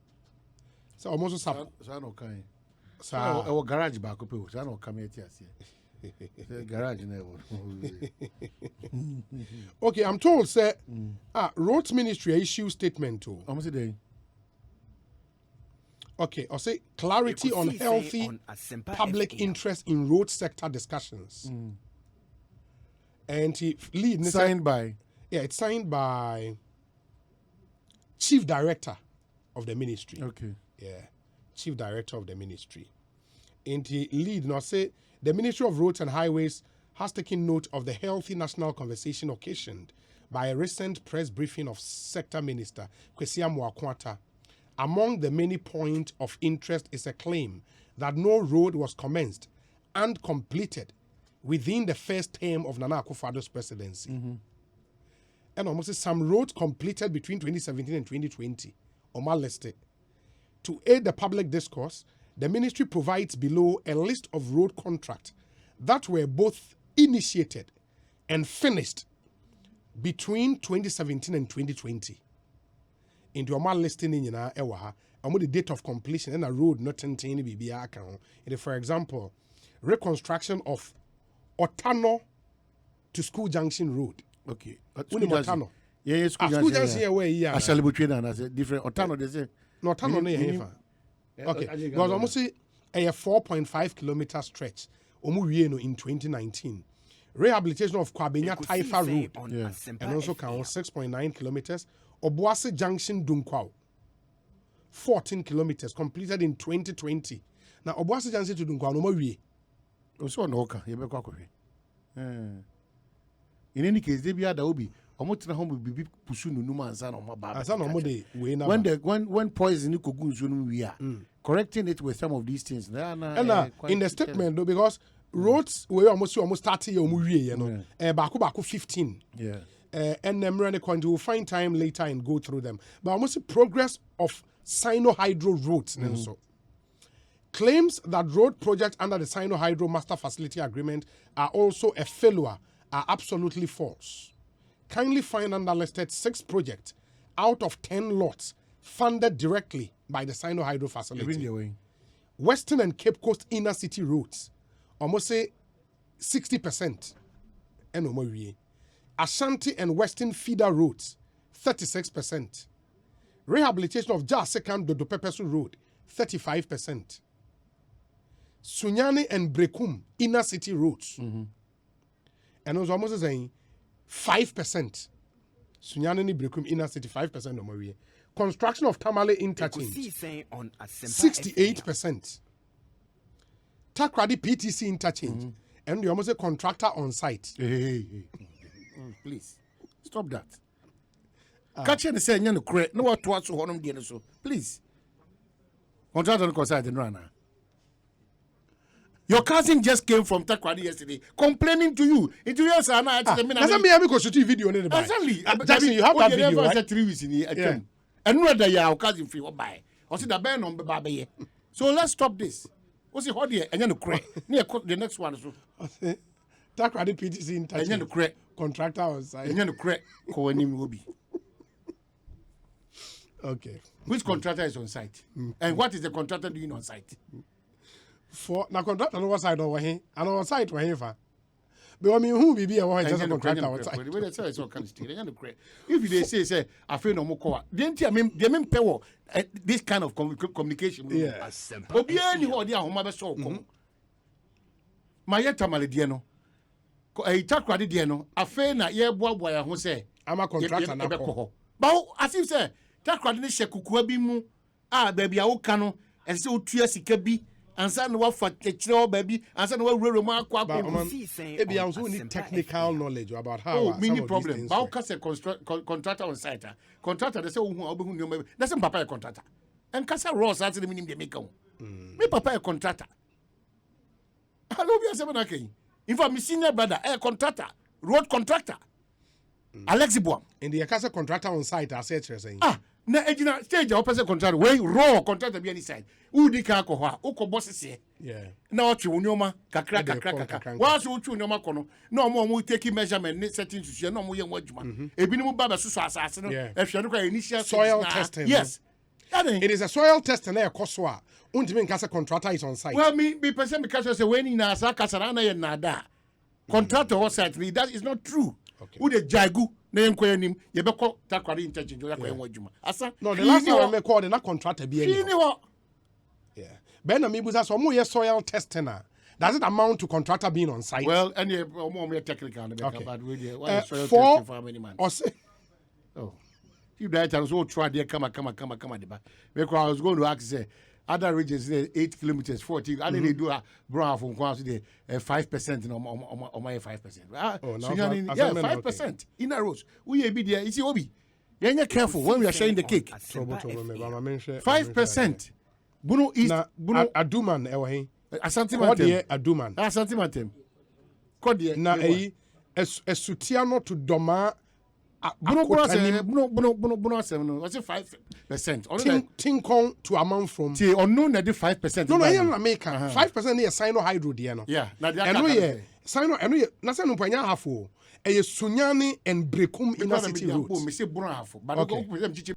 S2: So almost sub.
S1: So garage back up. So I don't come here. Garage
S2: Okay, I'm told, sir, Roads Ministry issue statement too.
S1: Almost a day.
S2: Okay, I'll say clarity on healthy public interest in road sector discussions. And he lead
S1: signed by.
S2: Yeah, it's signed by Chief Director of the ministry.
S1: Okay.
S2: Yeah, Chief Director of the ministry. And he lead now say the Ministry of Roads and Highways has taken note of the healthy national conversation occasioned by a recent press briefing of Sector Minister Kwesi Amoakwata. Among the many points of interest is a claim that no road was commenced and completed within the first term of Nana Akufo-Addo's presidency. And almost some roads completed between 2017 and 2020, Omar listed. To aid the public discourse, the ministry provides below a list of road contracts that were both initiated and finished between 2017 and 2020. In the Omar listing in Ewaha, and the date of completion and a road not intended to be account. For example, reconstruction of Otano to School Junction Road.
S1: Okay.
S2: Otano.
S1: Yeah,
S2: School Junction here where yeah.
S1: I shall be trained and I said different Otano they say.
S2: No, Otano no here. Okay. Because almost say a 4.5 kilometer stretch. Omu in 2019. Rehabilitation of Kwabenya Taifa Road.
S1: Yeah.
S2: And also count 6.9 kilometers. Obuasi Junction Dunkwao, 14 kilometers, completed in 2020. Now, Obuasi Junction to Dunkwao, no more way.
S1: Also, no, you be quite in any case, they be at the Obi. Almost home will be pushing no man's son on my back. When poison you could go, we are correcting it with some of these things.
S2: And in the statement, though, because roads were almost 30 years, you know, Baku 15.
S1: Yeah.
S2: And then we'll find time later and go through them. But almost the progress of Sino-Hydro roads. Claims that road projects under the Sino-Hydro Master Facility Agreement are also a failure are absolutely false. Kindly find underlisted 6 projects out of 10 lots funded directly by the Sino Hydro facility. Western and Cape Coast inner city roads, almost say 60%. Ashanti and Western feeder roads, 36%. Rehabilitation of Jar Second Dodo Pepesu Road, 35%. Sunyani and Brekum inner city roads. And it was almost saying 5%. Sunyani and Brekum inner city, 5% no more. Construction of Tamale interchange, 68%. Takrady PTC interchange, and you almost a contractor on site.
S1: Please stop that. Catch and say, no, correct. No, what was one of so please. Contractor on site and runner. Your cousin just came from Takrady yesterday complaining to you. Into your son,
S2: doesn't mean because you video on anybody.
S1: Exactly.
S2: Jackson, you have that video, right?
S1: 3 weeks in here. And whether you are cousin free or buy. Or see the band on the baby. So let's stop this. What's it hot here? And then the crack. Near the next one. So
S2: Takrady PTC in touch.
S1: And then the crack.
S2: Contractor on site.
S1: And then the crack. Cohenim will be.
S2: Okay.
S1: Which contractor is on site? And what is the contractor doing on site?
S2: For na contractor on site over here. And on site over here. But I mean, who be a just a contractor on site?
S1: When they say it's all kind of still, and the crack. If they say, I feel no more cover. Didn't I mean, they mean power. This kind of communication.
S2: Yeah.
S1: Obi any ho dia homa be so kom. Ma yeta male die no. Takrady die no, afa na ye boaboa ya ho say
S2: I'm a contractor na ko.
S1: But as if say Takrady ne hye bi mu a baabi a wo ka no, e se otua sika bi ansa na wa fa kekire baabi ansa na wa wurero ma akwa
S2: Maybe I also need technical knowledge about how
S1: many problem. But how say contractor on site? Contractor they say who obehu nyoma. That's papa a contractor. And kasa Ross at the minimum they make am. Me papa a contractor. Hello be asem na ken. In fact, my senior brother a contractor, road contractor. Alexi Boam.
S2: And the kasa contractor on site I said saying.
S1: Na ejina stage a person contractor wey raw contractor be any side. Who di ka ko ho a boss se.
S2: Yeah.
S1: Na o twe nyoma kakra. Wa so twe nyoma ko no. Na omo take measurement ne setting to na omo ye ho adwuma. Ebinim ba so asase no. Ehwe no kwa initial
S2: soil testing.
S1: Yes.
S2: It is a soil test and a coursework. Untimi nkasa contractor is on site.
S1: Well, me person because say when in asa kasara na ye nada. Contractor on site that is not true.
S2: Okay.
S1: Who the jagu na yenko anim ye be ko Takrady interchange ya ko yenwa adwuma. Asa.
S2: No, the last time I called the contractor be any. Yeah. Ben na mibuza so mo ye soil testing na. Does it amount to contractor being on site?
S1: Well, any more technical but we why soil
S2: for
S1: testing for how many months?
S2: Or say,
S1: oh. If that time so try there come the because I was going to ask say other regions 8 kilometers 40 and they do a brown from Kwanzu the 5% on my 5%. So 5% in a rows. We be there. It's obi. You're careful when we are sharing the cake. 5%. Buno East Buno
S2: Aduman ewe.
S1: Asante
S2: Aduman.
S1: Asante Matem. Kodie
S2: na esutiano to doma
S1: Buno asem no. I say 5%.
S2: Tinkon to amount from.
S1: Ti onu na de 5%.
S2: No, I am America. 5% near Sino Hydro there no.
S1: Yeah. Na
S2: dia ka. Sino na se no panya hafo. Eye Sunyani and Brekum inner city roads.
S1: Me say Buno hafo. But go put them chichi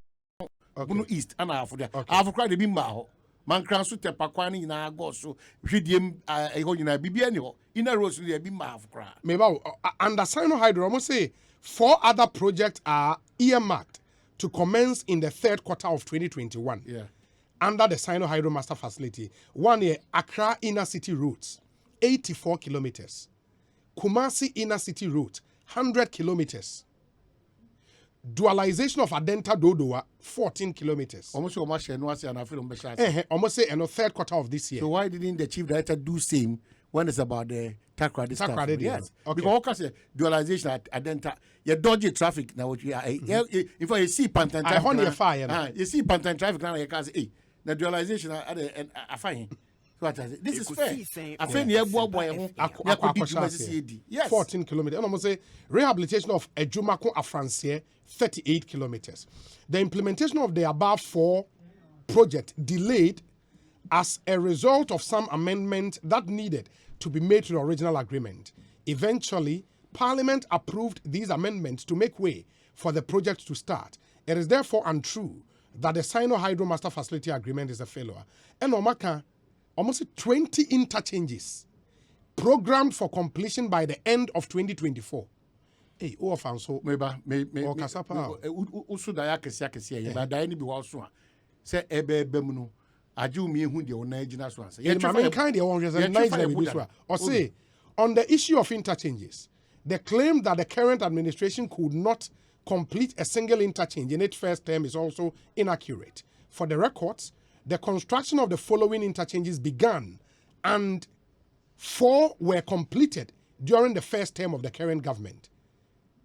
S1: Buno East ana hafo there. Hafo kra de bi mba ho. Man kran so tepa kwan ni na go so. Hwediem ho nyina bibia ni ho. Inner roads de bi mba hafo kra.
S2: Me ba under Sino Hydro almost say 4 other projects are earmarked to commence in the 3rd quarter of 2021.
S1: Yeah.
S2: Under the Sino Hydro Master Facility. One year, Accra Inner City Routes, 84 kilometers. Kumasi Inner City Route, 100 kilometers. Dualization of Adenta Dodowa, 14 kilometers.
S1: Almost say
S2: 3rd quarter of this year.
S1: So why didn't the chief director do same when it's about the Takrady stuff? Yes.
S2: Okay.
S1: Because dualization at Adenta, you dodgy traffic now. If you see Pantan traffic, you see Pantan traffic now, you can say, hey, the dualization I find. This is fair. I think you yes.
S2: 14 kilometers. And almost say rehabilitation of Ejumako Afrancie, 38 kilometers. The implementation of the above 4 projects delayed as a result of some amendments that needed to be made to the original agreement. Eventually, Parliament approved these amendments to make way for the project to start. It is therefore untrue that the Sino-Hydro Master Facility Agreement is a failure. And Omaka, almost 20 interchanges programmed for completion by the end of 2024. Hey, oh, fanso.
S1: O kasapa. Usu da ya kesi ya ba da ni bi wa so a. Se ebe mu no. Aju mi hu de ona agina so ansa.
S2: Ye kind de won reason Nigeria bi so. Or say on the issue of interchanges, the claim that the current administration could not complete a single interchange in its first term is also inaccurate. For the records, the construction of the following interchanges began and 4 were completed during the first term of the current government.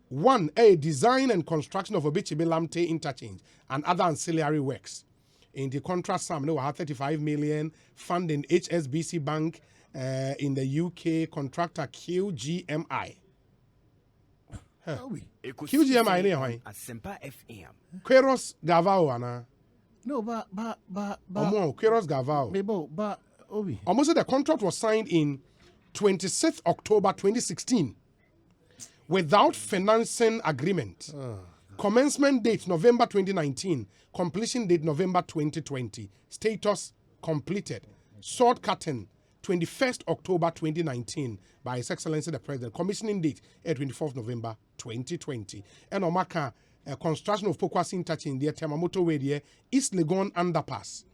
S2: 1, a design and construction of Obichibi Lamte interchange and other ancillary works. In the contract sum, there were 35 million funding HSBC Bank in the UK contractor QGMI. QGMI ne hwan?
S4: Asempa FM.
S2: Queiroz Gavao ana.
S1: No, but
S2: Omo Queiroz Gavao.
S1: Bebo, but Obi.
S2: Almost the contract was signed in 26th October 2016 without financing agreement. Commencement date November 2019. Completion date November 2020. Status completed. Sword curtain 21st October 2019 by His Excellency the President. Commissioning date 24th November 2020. And Omaka construction of Pokwasi interchange there Temamoto way there East Legon underpass.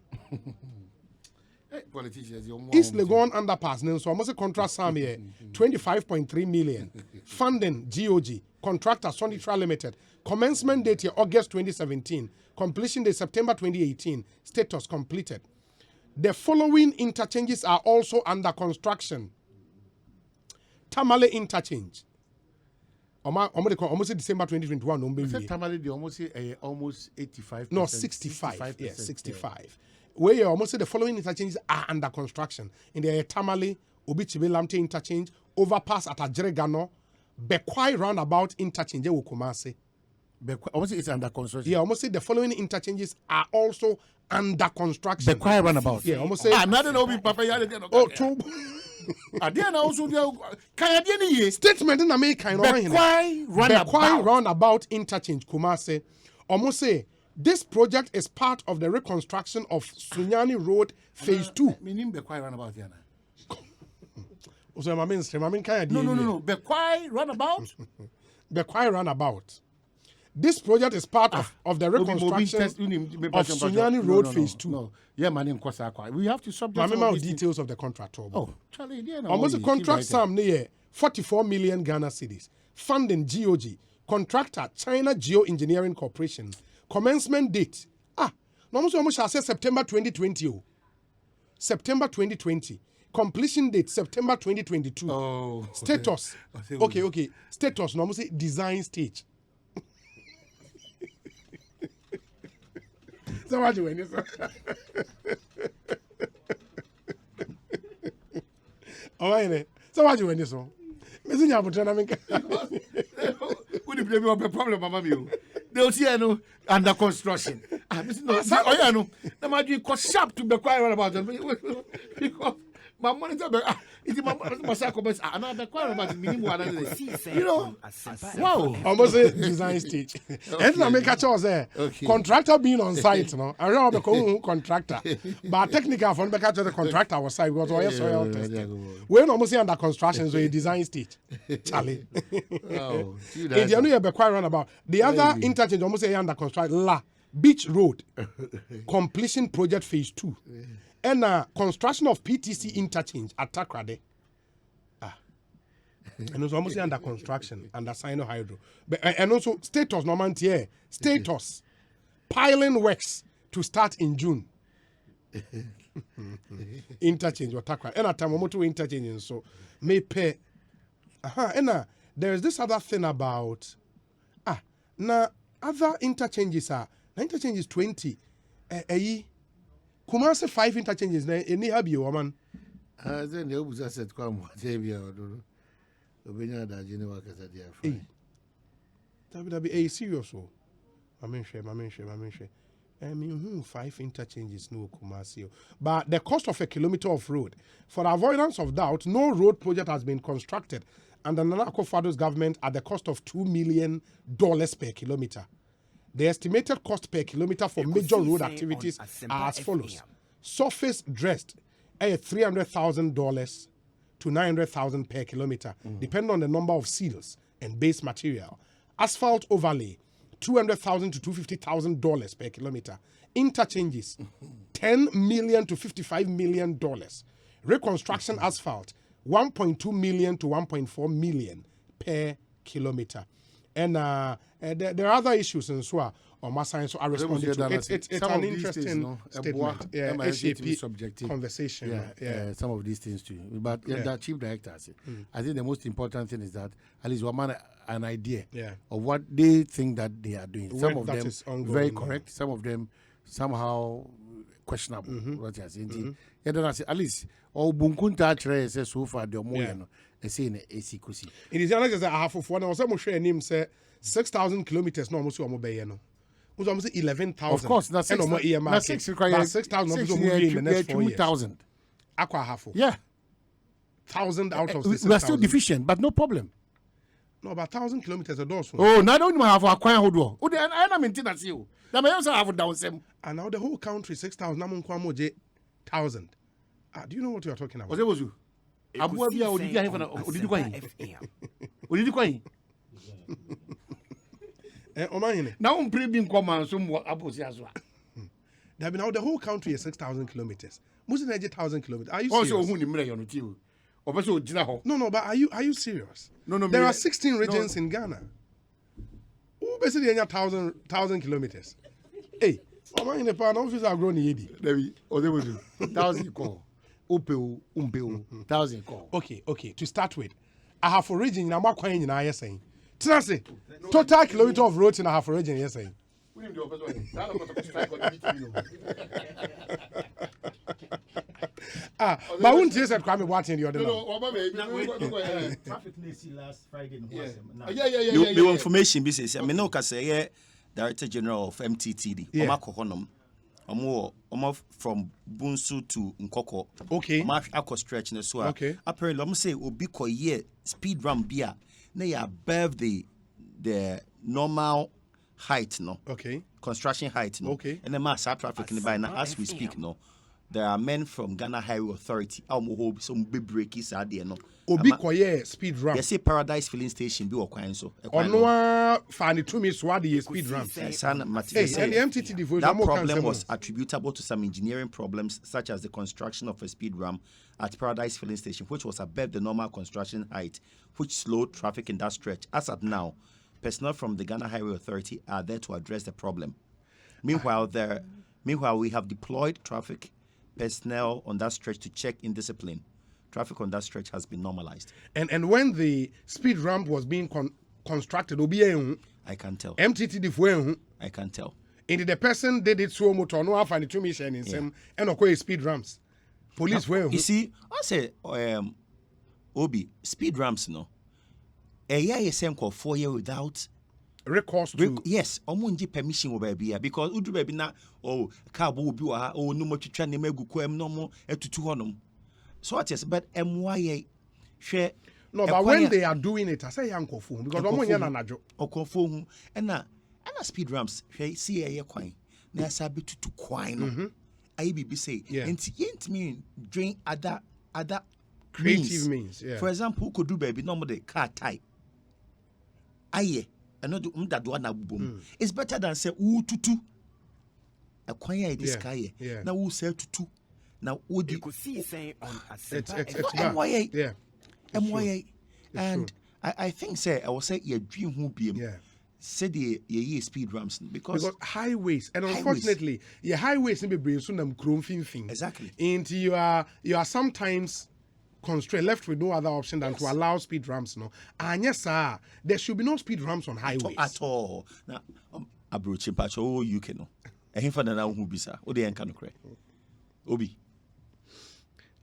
S1: Politicians,
S2: East Legon underpass. So almost a contract sum here 25.3 million. Funding GOG. Contractor Sonitra Limited. Commencement date here August 2017. Completion date September 2018. Status completed. The following interchanges are also under construction. Tamale interchange. Almost December 2021.
S1: Tamale they almost 85%.
S2: No, 65. Yes, 65. Yeah. Where you almost say the following interchanges are under construction. In the Tamale, Obichibe Lamte interchange, overpass at Ajeregano, Bekwai roundabout interchange, Kumase.
S1: Almost it's under construction.
S2: Yeah, almost say the following interchanges are also under construction.
S1: Bekwai roundabout.
S2: Yeah, almost say.
S1: Another no be Papa Yale. Oh, two. Adiana also can you
S2: statement in America. Bekwai roundabout interchange, Kumase. Almost say this project is part of the reconstruction of Sunyani Road Phase 2.
S1: Meaning Bekwai roundabout, Yana.
S2: So my mainstream, kind
S1: No. Bekwai roundabout.
S2: Bekwai roundabout. This project is part of the reconstruction of Sunyani Road Phase 2.
S1: No. Yeah, man, we have to subject
S2: all details of the contract.
S1: Oh, Charlie,
S2: almost the contract sum near 44 million Ghana cedis. Funding GOG. Contractor China Geo Engineering Corporation. Commencement date. Almost shall say September 2020. September 2020. Completion date September 2022.
S1: Oh.
S2: Status. Okay. Status. Normally say design stage. So what do you mean? Oh, I so what do you mean? So, Messi ya butana minka.
S1: Who the blame of the problem, Mama? They'll see no under construction. No, oh yeah, no. The magic cost sharp to be quiet about them because my monitor. It's my comments. Another quiet about the you know. Wow,
S2: almost a design stage. And I make a choice there. Contractor being on site, no. I don't have a contractor, but technical from the contractor was side because we soil testing. We're almost under construction, so a design stage. Charlie.
S1: Oh,
S2: if you know you're quite run about the other interchange, almost say under construction. La Beach Road completion project phase 2. And construction of PTC interchange at Takrade. And it's almost under construction under Sino Hydro. But and also status normandy status piling works to start in June. Interchange or Takrade. And at Tamamoto interchange so may pay. And there is this other thing about now other interchanges are interchanges 20. Kumase 5 interchanges na any habi woman.
S1: Then the obuza said kwam Xavier odo. Obenya da jini wa kasa dia fa.
S2: Tabi serious o. Mame hwe. 5 interchanges no Kumase. But the cost of a kilometer of road, for the avoidance of doubt, no road project has been constructed under Nana Akufo-Addo's government at the cost of $2 million per kilometer. The estimated cost per kilometer for major road activities are as follows. Surface dressed $300,000 to $900,000 per kilometer, depending on the number of seals and base material. Asphalt overlay, $200,000 to $250,000 per kilometer. Interchanges, $10 million to $55 million. Reconstruction asphalt, $1.2 million to $1.4 million per kilometer. And there are other issues and so on my science are responding to. It's an interesting statement. Yeah, HAP conversation.
S1: Some of these things too. But the chief director, I think the most important thing is that at least one an idea of what they think that they are doing. Some of them very correct. Some of them somehow questionable. What you are saying. At least all bunkunta trace so far the more saying Ekosiisen.
S2: It is just a half of one. I was almost sharing him say 6,000 kilometers. No, almost no. Almost 11,000.
S1: Of course, that's
S2: 6,000 in the next 4 years.
S1: 2,000.
S2: Aqua half.
S1: Yeah.
S2: 1,000 out of
S1: we are still deficient, but no problem.
S2: No, about 1,000 kilometers a door.
S1: Oh, now don't have a quiet hold. Oh, I am maintenance you. That may also have a down same.
S2: And now the whole country 6,000. Namun kwamo 1,000. Do you know what you are talking about?
S1: What was you? Abuabia Odidi now I'm pre-being command some apples as well.
S2: Now the whole country is 6,000 kilometers. Most of 1,000 kilometers. Are you serious?
S1: Also,
S2: no, but are you serious?
S1: No.
S2: There are 16 regions in Ghana. Who basically 1,000 kilometers? Hey, Oman in the pan office are grown yedi.
S1: Or they will do 1,000 call. Upeu, 1,000 call.
S2: Okay. To start with, I have a region in Amakwa in M'Ahiasem. Say, total kilometer of roads in a half a region, yes, saying. But wouldn't you say Kwame watching the other?
S6: Traffic last Friday.
S7: The information business. I mean, no, because Director General of MTTD, from Bunsu to Nkoko.
S2: Okay.
S7: Ako stretch in the
S2: okay.
S7: Apparently, I'm say Obiko ye speed run beer. They are above the normal height, no.
S2: Okay.
S7: Construction height, no.
S2: Okay.
S7: And the mass traffic in the by now as we speak, no. There are men from Ghana Highway Authority. Some big breakies are there, no.
S2: Obi koye speed ramp.
S7: They say Paradise Filling Station be okwan so.
S2: Onwa fani to me swadi speed ramp.
S7: And
S2: the MTT
S7: that problem was attributable to some engineering problems, such as the construction of a speed ramp at Paradise Filling Station, which was above the normal construction height, which slowed traffic in that stretch. As at now, personnel from the Ghana Highway Authority are there to address the problem. Meanwhile, we have deployed traffic personnel on that stretch to check indiscipline. Traffic on that stretch has been normalized.
S2: And when the speed ramp was being constructed,
S7: I can tell.
S2: MTT
S7: I can tell.
S2: And the person did it so much no have any two mission in some and okay speed ramps. Police
S7: you see, I say Obi speed ramps no. A year is 4 years without
S2: recourse to
S7: yes, omunji permission over here because udu baby na car will be no more to train gu kwem no more etutu honom. So what is but MYA share
S2: no, but when they are doing it, I say yanko phone because omunya na najo.
S7: Okofo and na speed ramps see a kwan. Na sabi tutu kwan no. IBB say ent mean drain other
S2: creative means. Yeah.
S7: For example, who could do baby no more the car type. Aye. It's better than say tutu. Acquire this guy. Now who say tutu. Now would
S4: Ekosiisen
S7: M'Ahiasem. MYA. And I think say I will say your dream who be said the speed ramps because
S2: highways and unfortunately your highways be bring so them chrome fin.
S7: Exactly.
S2: And you are sometimes constrained, left with no other option than to allow speed ramps, no. And yes, sir, there should be no speed ramps on highways
S7: at all. Now, Abrochi Pacho, you can know. A him for the now who be sir. O the encan cre. Obi.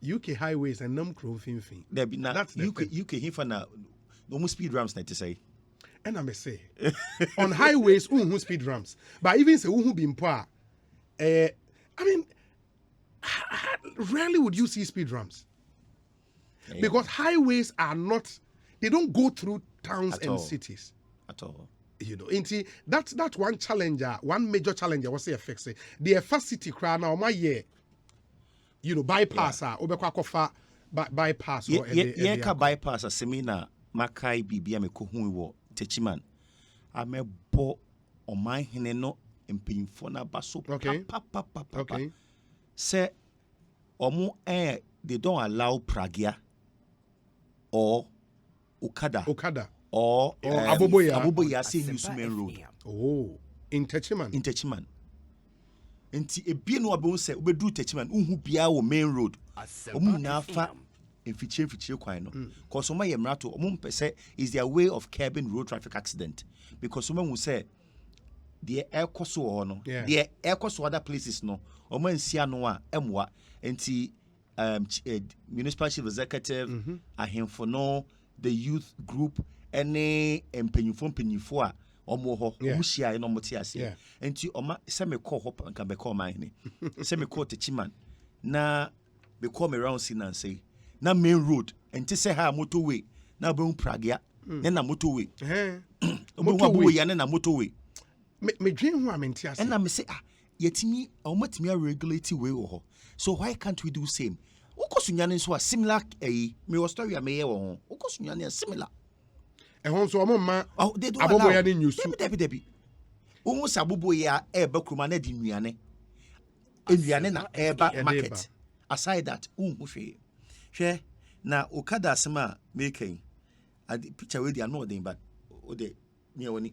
S2: UK highways and num crow fin.
S7: There be now. UK him for now. No speed ramps, not to say.
S2: And I may say, on highways, who speed ramps, but even say who be in power. I mean, rarely would you see speed ramps. Because highways are not they don't go through towns
S7: At
S2: and
S7: all.
S2: cities.
S7: At all.
S2: You know, that's one challenger, one major challenger was say fix it. The first city crowd now my year. You know, bypass obekwa bypass or
S7: Yeah, ka bypass a seminar makai bibia me ko hu wo techiman. Amebo oman hene no mpanyimfo na baso
S2: Okay.
S7: papa.
S2: Okay.
S7: Say omo they don't allow pragia or Okada or
S2: Aboboya.
S7: say use main road.
S2: Oh, in Techiman.
S7: Nti ebie no abon say obedu Techiman unhu bia wo main road. Omu na fa mfichie kwan no. Cause oma ye mrato omu mpese is their way of curbing road traffic accident because omu hu say the air cost no the air cost other places no omu nsia no a emwa nti municipal chief executive ahemfo no the youth group any empenyufo a omo ho omu hia no mote ase nti oma se me call ho nka be call man ni se me call Techiman na be call me round sin and say na main road enti se ha motorway na be pragia na motorway motorway ya na motorway
S2: me dream ho amenti ase
S7: na me say yetimi omatimi regulate way ho so why can't we do same ukosunyane so a similar me was story me ye wo ho ukosunyane similar
S2: so omo ma
S7: they don't
S2: aboboya ni news
S7: debi wo sa aboboya eba kroma na di nnuane na eba market aside that hwe na Okada asema making picture we dey no den but o dey me woni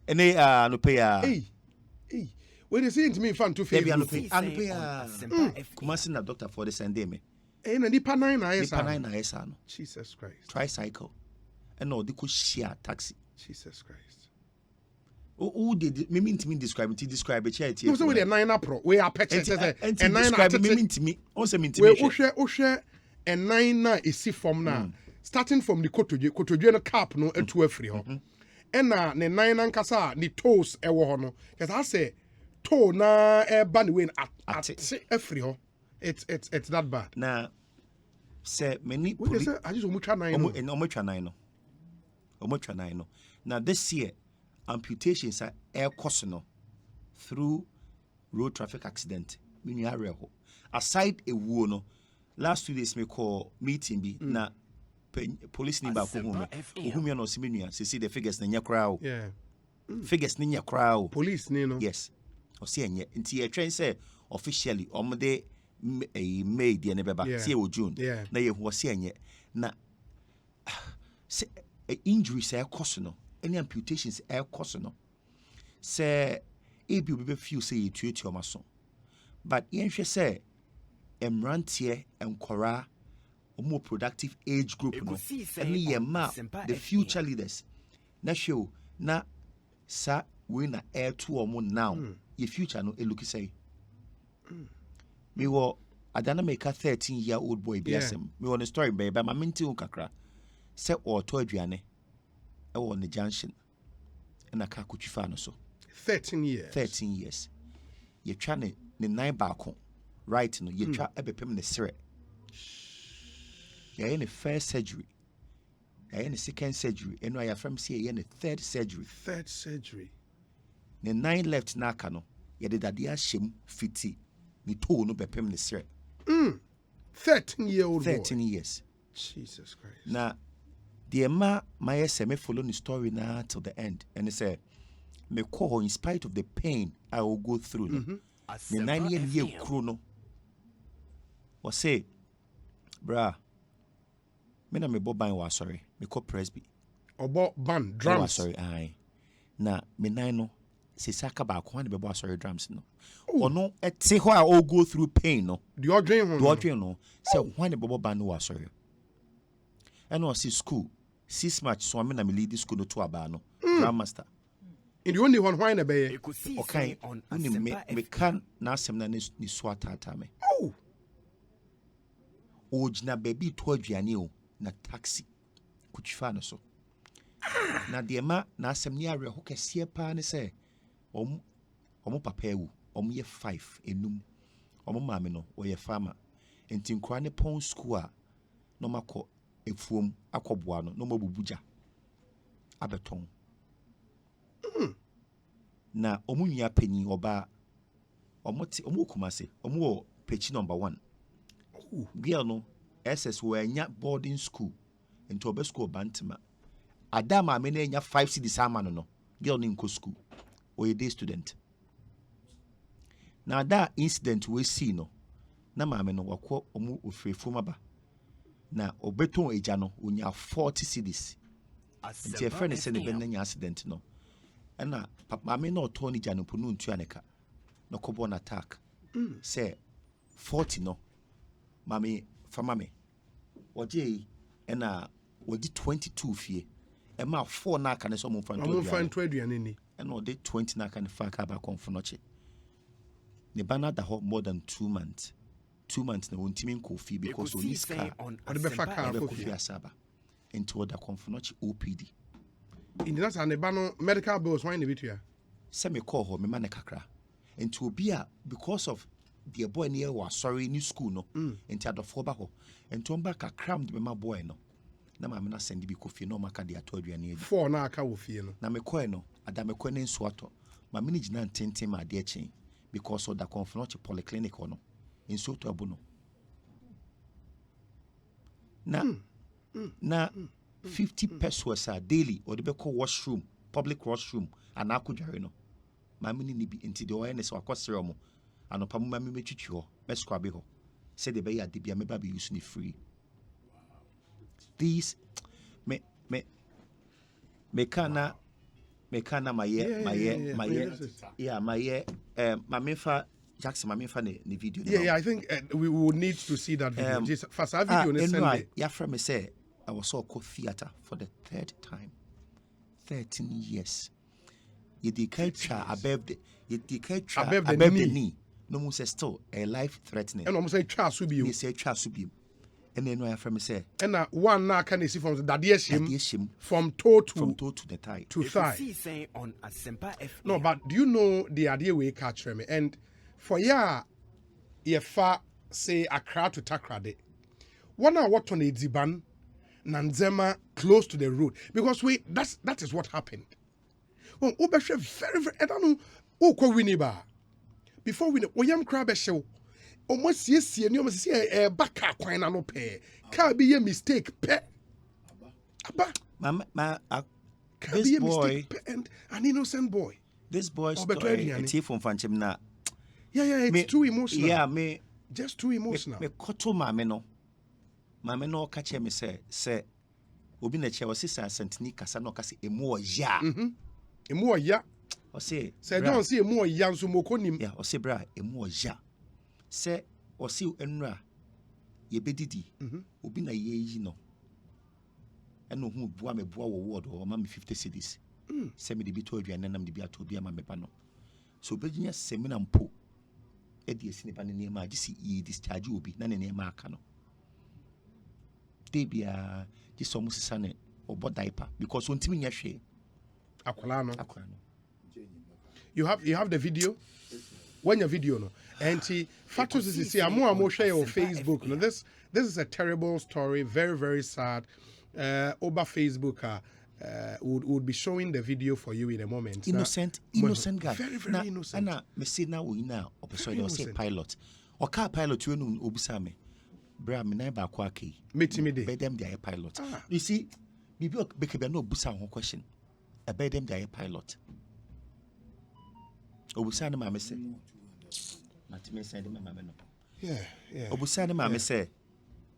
S7: ene no pay
S2: hey when they say to me fan to favor
S7: no pay Kumasi na doctor for the Sunday me
S2: na nipa 9 na
S7: esa no
S2: Jesus Christ
S7: tricycle and no they could share taxi
S2: Jesus Christ
S7: who did me describe it
S2: no so we the 9 pro we are purchase
S7: and 9 me on say me
S2: we ohwe and 9 na isi form na starting from the kotodwe no cap no etu afri ho and na ne 9 na nkasa ni toes ewo ho no cuz I say toe na eba ni way at afri ho it's that bad
S7: na say many
S2: police I just omutwa
S7: 9 no now this year amputations are air cost no through road traffic accident menu area ho aside a wo no last 2 days me call meeting bi na police ni ba ko hu no ohumi no simenu see the figures na nya kra figures ni nya kra
S2: police ni no
S7: yes o see enye nti e twen say officially omde May de ne beba see e June na ye hu o see enye na say injuries air cost no any amputations air cost no say ebi obi feel say you tuatu omaso but yen hwe say emrantie enkora more productive age group no any ye ma the future leaders na show na sa we na air to omo now your future no e look say me wo adana make a 13-year-old boy biasem me won a story baby ma minti kakra say o to aduane e wo ne junction na ka kutwifa no so
S2: 13 years
S7: ye twa ne 9 baako right no ye twa ebepem ne sere ye ne first surgery ye ne second surgery eno ya from see ye ne third surgery ne 9 left na aka no ye de dade ahyem fiti ni toe no bepem ne sere
S2: 13-year-old
S7: 13 years
S2: Jesus Christ
S7: na the ma my me follow the story now till the end and say me call in spite of the pain I will go through the 9-year chrono was say bra me na me boban was sorry me call presby
S2: obo band drums
S7: sorry I na me nine no se saka ba ko na be sorry drums no ono ete ho I will go through pain no
S2: the ordering
S7: no say when the bobo band was sorry and was school 6 March so me na me lead school no to aba no drum master
S2: in the only one why na be
S7: okay me can na asem na ni so atata me ojina baby to aduane o na taxi kutwifa no so na de ma na asem ni are ho kese pa ne se omo papa ewu omo ye 5 enum omo maame no o ye farmer enti nkwa ne pon school a no makọ efuom akɔboa no no mabubuja abeton na ɔmo nua panyin ɔba ɔmo kumase ɔmo wɔ pechi number 1 girl no SS wanya boarding school into obe school bantima adama me na nya 5 cedis ama no girl no nko school or a day student na that incident we see no na maame no wakɔ ɔmo ofrefom aba na obeton eja no onya 40 cedis nti friend say ne ben na accident no na maame no ɔtɔ ne ja no po no ntua ne ka no kɔbɔ na attack say 40 no mami famame oje na wodi 22 fie e ma 4 na aka ne so mo fan to
S2: aduane ni
S7: e na odi 20 na aka ne fa ka ba konfonoche ne bana da ho more than 2 months na wontimi nko fie because oni ska
S2: odi be fa ka
S7: ko fie asaba into oda konfonoche OPD
S2: in that and the medical bills why in the bitua
S7: se me call ho me ma ne kakra into obi a because of the boy near was sorry new school no into adofo ba ho into mba kakram de ma boy no na ma me na send bi kofi no maka de ato aduane edi
S2: 4 na aka wo fie no
S7: na me koe no ada me koe ne nso ato ma me gina ntenten ma de achen because of the conference polyclinic no nso to abu no na 50 pesos a daily or the be call washroom public washroom and akudware no ma me ni bi enti de oye ne so akosere mo anopa mu ma me metwitwi ho mesko abe ho say the be ya de bia me ba be use ni free these me kana my mamefa Jackson mamefa ne video
S2: I think we will need to see that video just first video on Sunday
S7: ya from me say I was so called theater for the 3rd time 13 years you decatcha above the knee no mo say still a life threatening
S2: and almost say twa so bi
S7: you say twa so bi and then I from me say
S2: and one na can see from the shim from toe to
S7: the thigh
S2: to thigh
S4: on Asempa FM.
S2: No, but do you know the idea we catch me and for fa say Accra to Takrade one hour what on a Ziban Nanzema close to the road because that is what happened. Well, very very I don't know winiba before we oyam crab show almost yes you almost see back kwan na no pay can be a mistake pe
S7: this boy
S2: and an innocent boy
S7: this boy story from Fanchem na
S2: it's too emotional just too emotional
S7: me koto mame no ka che me say obi na che o sisa sentini kasa no kasa emu
S2: oya
S7: o say
S2: don't see emu oya nso mokonim
S7: o say bra emu oya say o say enura ye bedidi obi na ye yi no eno hu bua me bua wo word o ma me 50 cedis say me de bi to aduane nam de bi ato bi ama me ba no so obeginya seminar mpo e de esi ne ba ne nema agisi ye discharge obi na ne nema aka no debia ji so musisa ne obo diaper because ontimi nya hwe
S2: akwala no you have the video when your video no and factors is see amo share on Facebook no this is a terrible story very very sad over Facebook would be showing the video for you in a moment
S7: innocent guy
S2: very very innocent
S7: na me say na we na opeso dey say pilot o car pilot we no obisa me bra me na ba kwa kai
S2: metimi dey
S7: be them dey pilot you see bibi bekebe no obisa ho question about them dey pilot obisa na ma say matime say dem ma me no obisa na ma say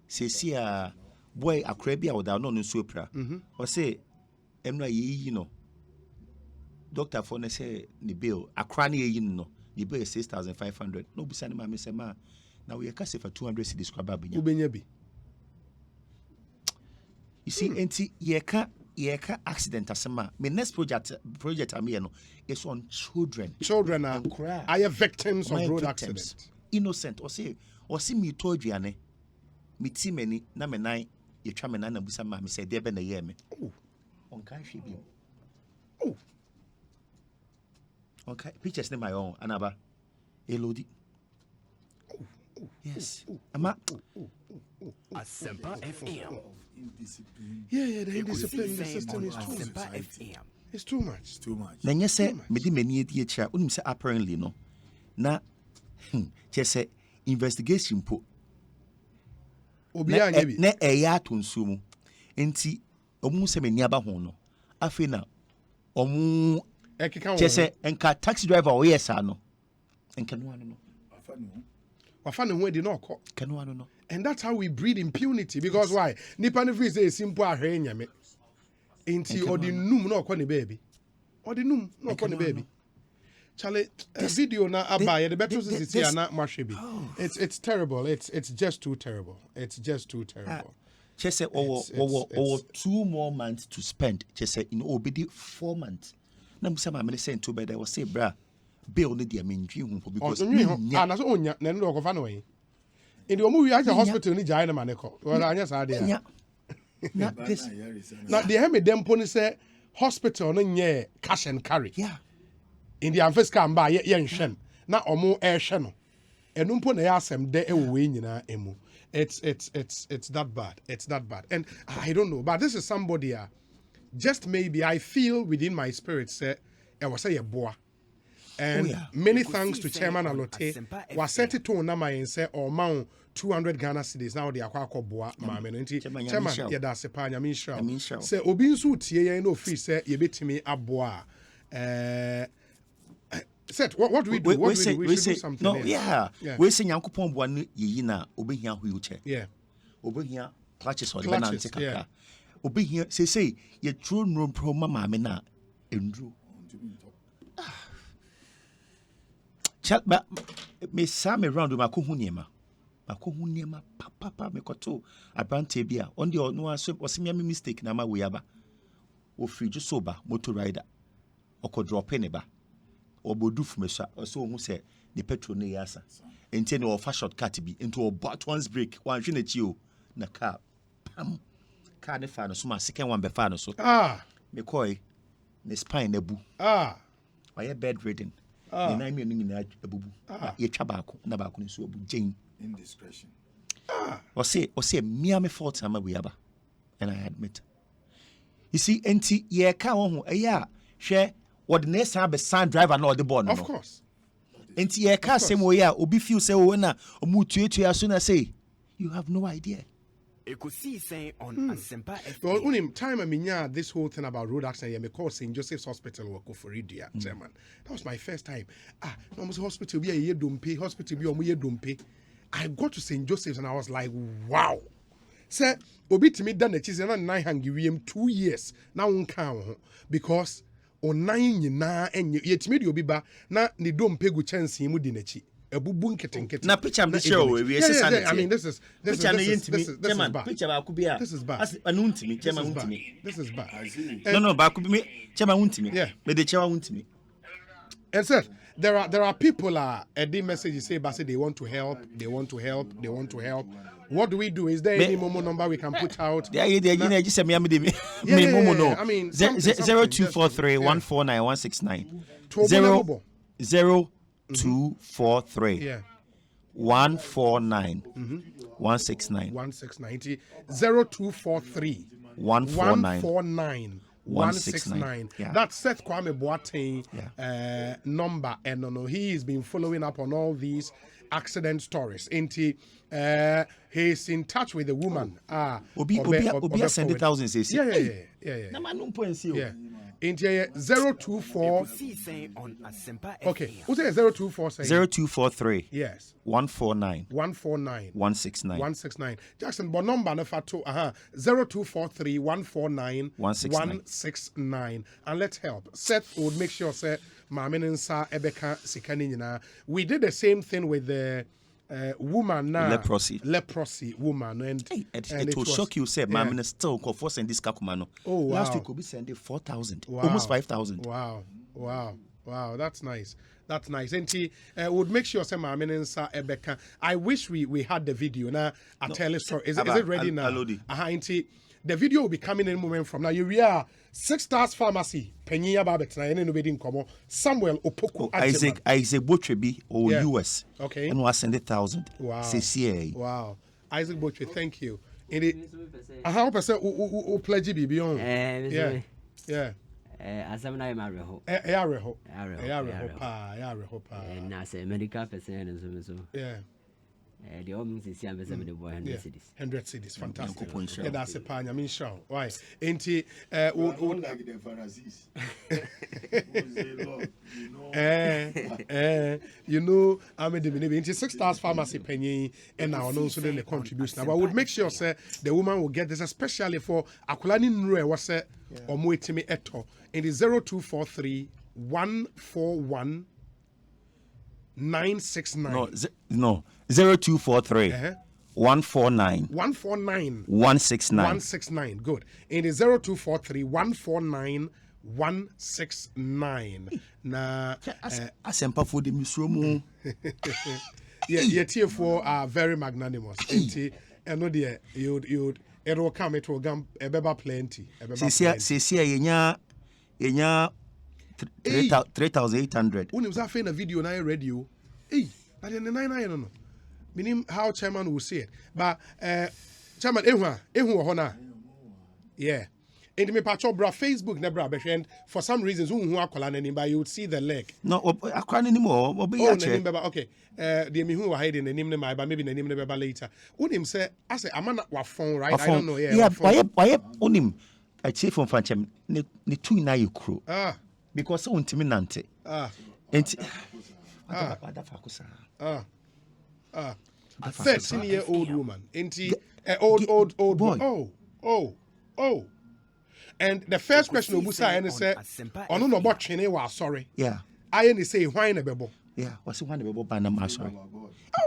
S7: see a boy akra bi a woda no nso opra o say enra yi no doctor for na say ni bill akra na yi no the bill is 6,500 no obisa na ma say ma now we are casting for 200 cedis kwa babinya
S2: ubenya bi
S7: you see enti yeka accident asema my next project am here no is on children
S2: are victims of road accidents
S7: innocent or say me to aduane me ti mani na me nan ye twa me nan na busa ma me say de be na ye me on kan hwe bi okay pictures ne my own anaba elodi Yes. Ama
S4: Asempa FM.
S2: Yeah, the indiscipline in the
S4: Ekosiisen
S2: system is too
S4: Asempa
S2: much.
S4: FM.
S2: It's too much.
S1: Too much.
S7: na nyɛ sɛ mede m'ani adi akyi a wonim sɛ apparently no na kyɛ sɛ investigation po
S2: Obi
S7: na
S2: anya bi.
S7: na ɛyɛ ato nsuo mu nti ɔmo sɛ m'ani aba ho no afei na ɔmo
S2: Ekeka wo.
S7: kyɛ sɛ nka taxi driver a ɔyɛ saa no nka no ano no
S2: Wafa ne ho adi na ɔkɔ.
S7: nka no ano no
S2: And that's how we breed impunity. Because why? Nipa ne free say simple ahwe nyame. Enti odi num na okɔ ne baby. Odi num na okɔ ne baby. Charlie, video na abaya the better is here na mahwe bi. It's terrible. It's just too terrible. It's just too terrible.
S7: kyɛ sɛ ɔwɔ 2 more months to spend kyɛ sɛ in obedi 4 months na musa ma me sɛ nto bɛda wɔ sɛ bra bill ne deɛ mentwi hu po because
S2: Na so onya na no okofa no wen. In the omu wi aja hospital ni jai na ma ne kɔ. Well anya sa de.
S7: nya na this
S2: Na the hemi dem po ni say hospital no nye cash and carry.
S7: yeah
S2: In the anfis ka mba ye nhwem na omo ehwe no. Enu mpo na ya asem de ewo we nyina emu. It's that bad. It's that bad. And I don't know, but this is somebody just maybe I feel within my spirit say I was say a boy. And many thanks to Chairman Alote. Was set it to na my say or mount 200 Ghana cedis now the akwa boa mama no nti Chairman yeah that's a pa nyame nhyira. Say obi nso tie ye no free say ye betimi aboa. Set what do we do? What do we should do something.
S7: No,
S2: else.
S7: yeah. We say nyankopon boa no yeyi na obehia wheelchair.
S2: Yeah.
S7: Obehia clutches or
S2: Clutches,
S7: benante
S2: yeah.
S7: kaka. Obehia say ye true no pro mama me na endru. Chat ba me sa me round ma ko hu niema. Ma ko hu niema papa me koto abante bia. On the no aso o se me mistake na ma we aba. O free just sober motor rider. Oko drop ne ba. Obodu fumesa so hu se the petrol ne yasa enti ne offer shortcut bi into o but once break wan hwe na chi o na car pam car ne fa no so ma second one be fa no so me koi ne spine na bu why bedridden ne na mi no nyina abubu ye twa baako na baako ne so abu gen
S1: Indiscretion.
S7: o say me me fault am we aba and I admit you see enti ye ka wo ho eya hwe what the next time be sound driver na the born
S2: Of course.
S7: Enti ye ka same way obi feel say o na omu tuetua so na say you have no idea.
S4: Ekosiisen on Asempa FM.
S2: Well, unim time I mean this whole thing about road accident, yeah, me call St. Joseph's Hospital work for Idia, Chairman. That was my first time. No hospital be a year dumpe, hospital be a year dumpe. I got to St. Joseph's and I was like, wow. Say, obi to me done the cheese and 9 hangi 2 years. Now unka because on 9 nyina enye yetime de obi ba na ne dompe gu chance mu di nachi ebubu nkete
S7: Na picture me show we sanity.
S2: I mean this is
S7: picture na yintimi chairman
S2: bad.
S7: picture ba ku bia
S2: This is bad.
S7: as anu ntimi chairman untimi
S2: This is bad.
S7: no ba ku me chairman untimi
S2: Yeah.
S7: me de chairman untimi
S2: And said there are people a day message say but say they want to help. What do we do? Is there any Momo number we can put out?
S7: there you just say me
S2: Yeah,
S7: momo no
S2: I mean,
S7: 0243 149 169 0243
S2: Yeah.
S7: 149 169
S2: 169 0243 149 169.
S7: Yeah.
S2: That's Seth Kwame Boateng
S7: Yeah.
S2: number. And no, he's been following up on all these accident stories. He's in touch with the woman.
S7: Obi send 1,000 says
S2: Yeah.
S7: na manu po ensi o
S2: Yeah. Into 024.
S4: Ekosiisen on Asempa FM.
S2: Okay. Who's there? 024 saying?
S7: 0243
S2: Yes.
S7: 149
S2: 149
S7: 169
S2: 169. Jackson, but number no fato 0243 149 169. And let's help. Seth would make sure say Mama Nsa Ebeka Sikani nyina. We did the same thing with the woman now. Leprosy woman. And
S7: it will shock you, say, my minister for send this kakumano.
S2: Oh, wow.
S7: Last week, we send 4,000,
S2: Wow.
S7: almost 5,000.
S2: Wow. That's nice. And he would make sure say Mama Nsa Ebeka. I wish we had the video now. I tell a story. Is it ready now? the video will be coming in moment from now. We are 6 Stars Pharmacy. Penyiya Babet na ene no bedi nkomo. Samuel Opoku
S7: Isaac Botrebi or
S2: Yeah.
S7: US.
S2: Okay.
S7: And was send 1,000.
S2: Wow.
S7: CCA.
S2: Wow. Isaac Botche, thank you. In it, 100% who pledge BB on. Yeah. Yeah.
S8: Asam na ma reho.
S2: Ayareho.
S8: Ayareho.
S2: Ayareho pa.
S8: Na say medical person and so.
S2: Yeah.
S8: The omen is see am be the boy 100 cities.
S2: 100 cities, fantastic.
S7: Yeah,
S2: Yeah, that's a pan. I mean, sure. Why? Ain't
S1: Like the Pharisees.
S2: You know, I'm in the minute. 6 Stars Pharmacy penny, and now also then the contribution. But I would make sure, sir, the woman will get this, especially for Akulani Nure was said, or Moitimi Eto, in the 0243 141 969.
S7: No, 0243 149
S2: 149
S7: 169.
S2: 169. Good. In the 0243 149 169. Na
S7: Asempa for the misromo.
S2: yeah, TF4 are very magnanimous. And no dear, you'd it will come, it will come a beba plenty.
S7: Yenya 3,800.
S2: When was a video na radio? Hey, I didn't know. Meaning how chairman will say it. But chairman ehu hona. Yeah. And me patch bra Facebook na bra and for some reasons who akola na nimba you would see the leg.
S7: No, akwa anymore.
S2: Okay. The me who hiding the name my but maybe the name beba later. Unim say I say amana wa phone right? I don't know.
S7: Yeah, why onim a chief from Fanchem ne two na yukro. Because untimi nante. Enti
S2: 13-year-old woman. Old boy. Oh. And the first question Obusa and say, "Oh no, but Chene was sorry."
S7: Yeah.
S2: I only say why in a bebo.
S7: Yeah. What's one bebo banana sorry.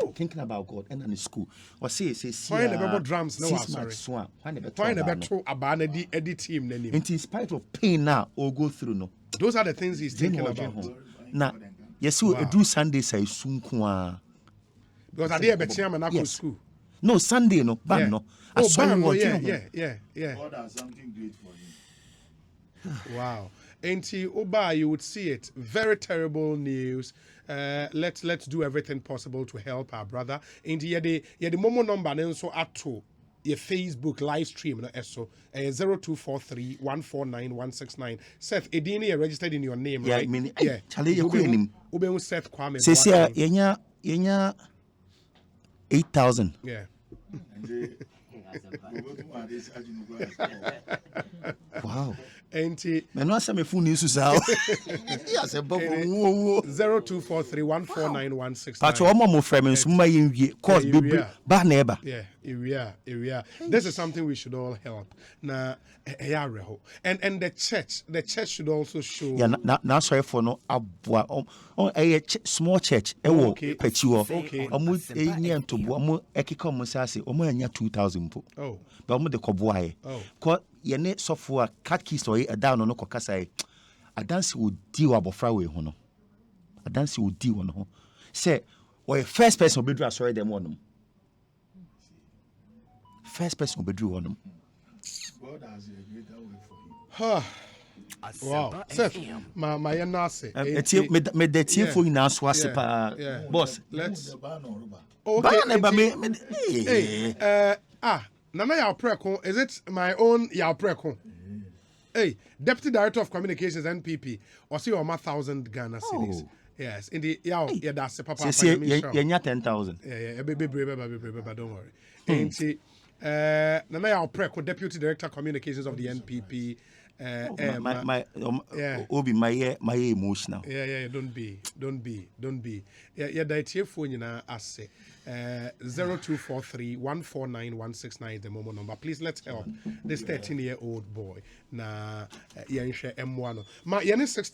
S7: Oh, thinking about God and in school. What say
S2: why in the bebo drums? No, sorry. Why in the bebo abana di team name.
S7: In spite of pain now, or go through no.
S2: Those are the things he's thinking about.
S7: Now, yes, you do Sunday say soon.
S2: Because I did a chairman after school.
S7: No Sunday, no ban no.
S2: Yeah.
S1: God has something great for him.
S2: Wow. Ain't Oba, you would see it. Very terrible news. Let's do everything possible to help our brother. Ain't the Momo number and so at to your Facebook live stream no so 0243 149 169. Seth Edini registered in your name,
S7: yeah,
S2: right?
S7: I mean, yeah. Charlie, you him.
S2: Ube Seth Kwame.
S7: Say yenya 8,000.
S2: Yeah.
S7: Wow.
S2: Ain't he?
S7: Me no asem phone isu sa. Yes, e bobo wo.
S2: 0243 149 169.
S7: Pacho omo mo frame nso ma yenwie. Course be ba na eba.
S2: Yeah, area. This is something we should all help. Na and the church should also show.
S7: Yeah, na sorry for no aboa. A small church e wo pechiwo. Omo enye ntobo omo ekika omo sase omo anya 2,000 po.
S2: Oh.
S7: But omo de koboae.
S2: Oh.
S7: Ko yene software cat keys or a down no kokasa e. Adanse wo di wa bofra we ho no. Adanse wo di wo no. Say or first person be do asori dem wonum. First person be do wonum.
S1: God has a greater way for him.
S2: Wow. Seth, my nase.
S7: Me the TFO in so asepa. Boss.
S2: Let's Nana Yao Preko, is it my own Yao Preko? Hey, Deputy Director of Communications NPP, or see 1,000 Ghana cedis. Yes, in the Yao, yeah, that's a papa.
S7: Yeah, 10,000.
S2: Yeah, baby, don't worry. Ain't she? Nana Yao Preko, Deputy Director of Communications of the NPP.
S7: Obi my emotional.
S2: Yeah, don't be. Yeah, the phone na ase 0243 149 169 is the Momo number. Please let's help this 13-year-old boy. Na M1. Ma 6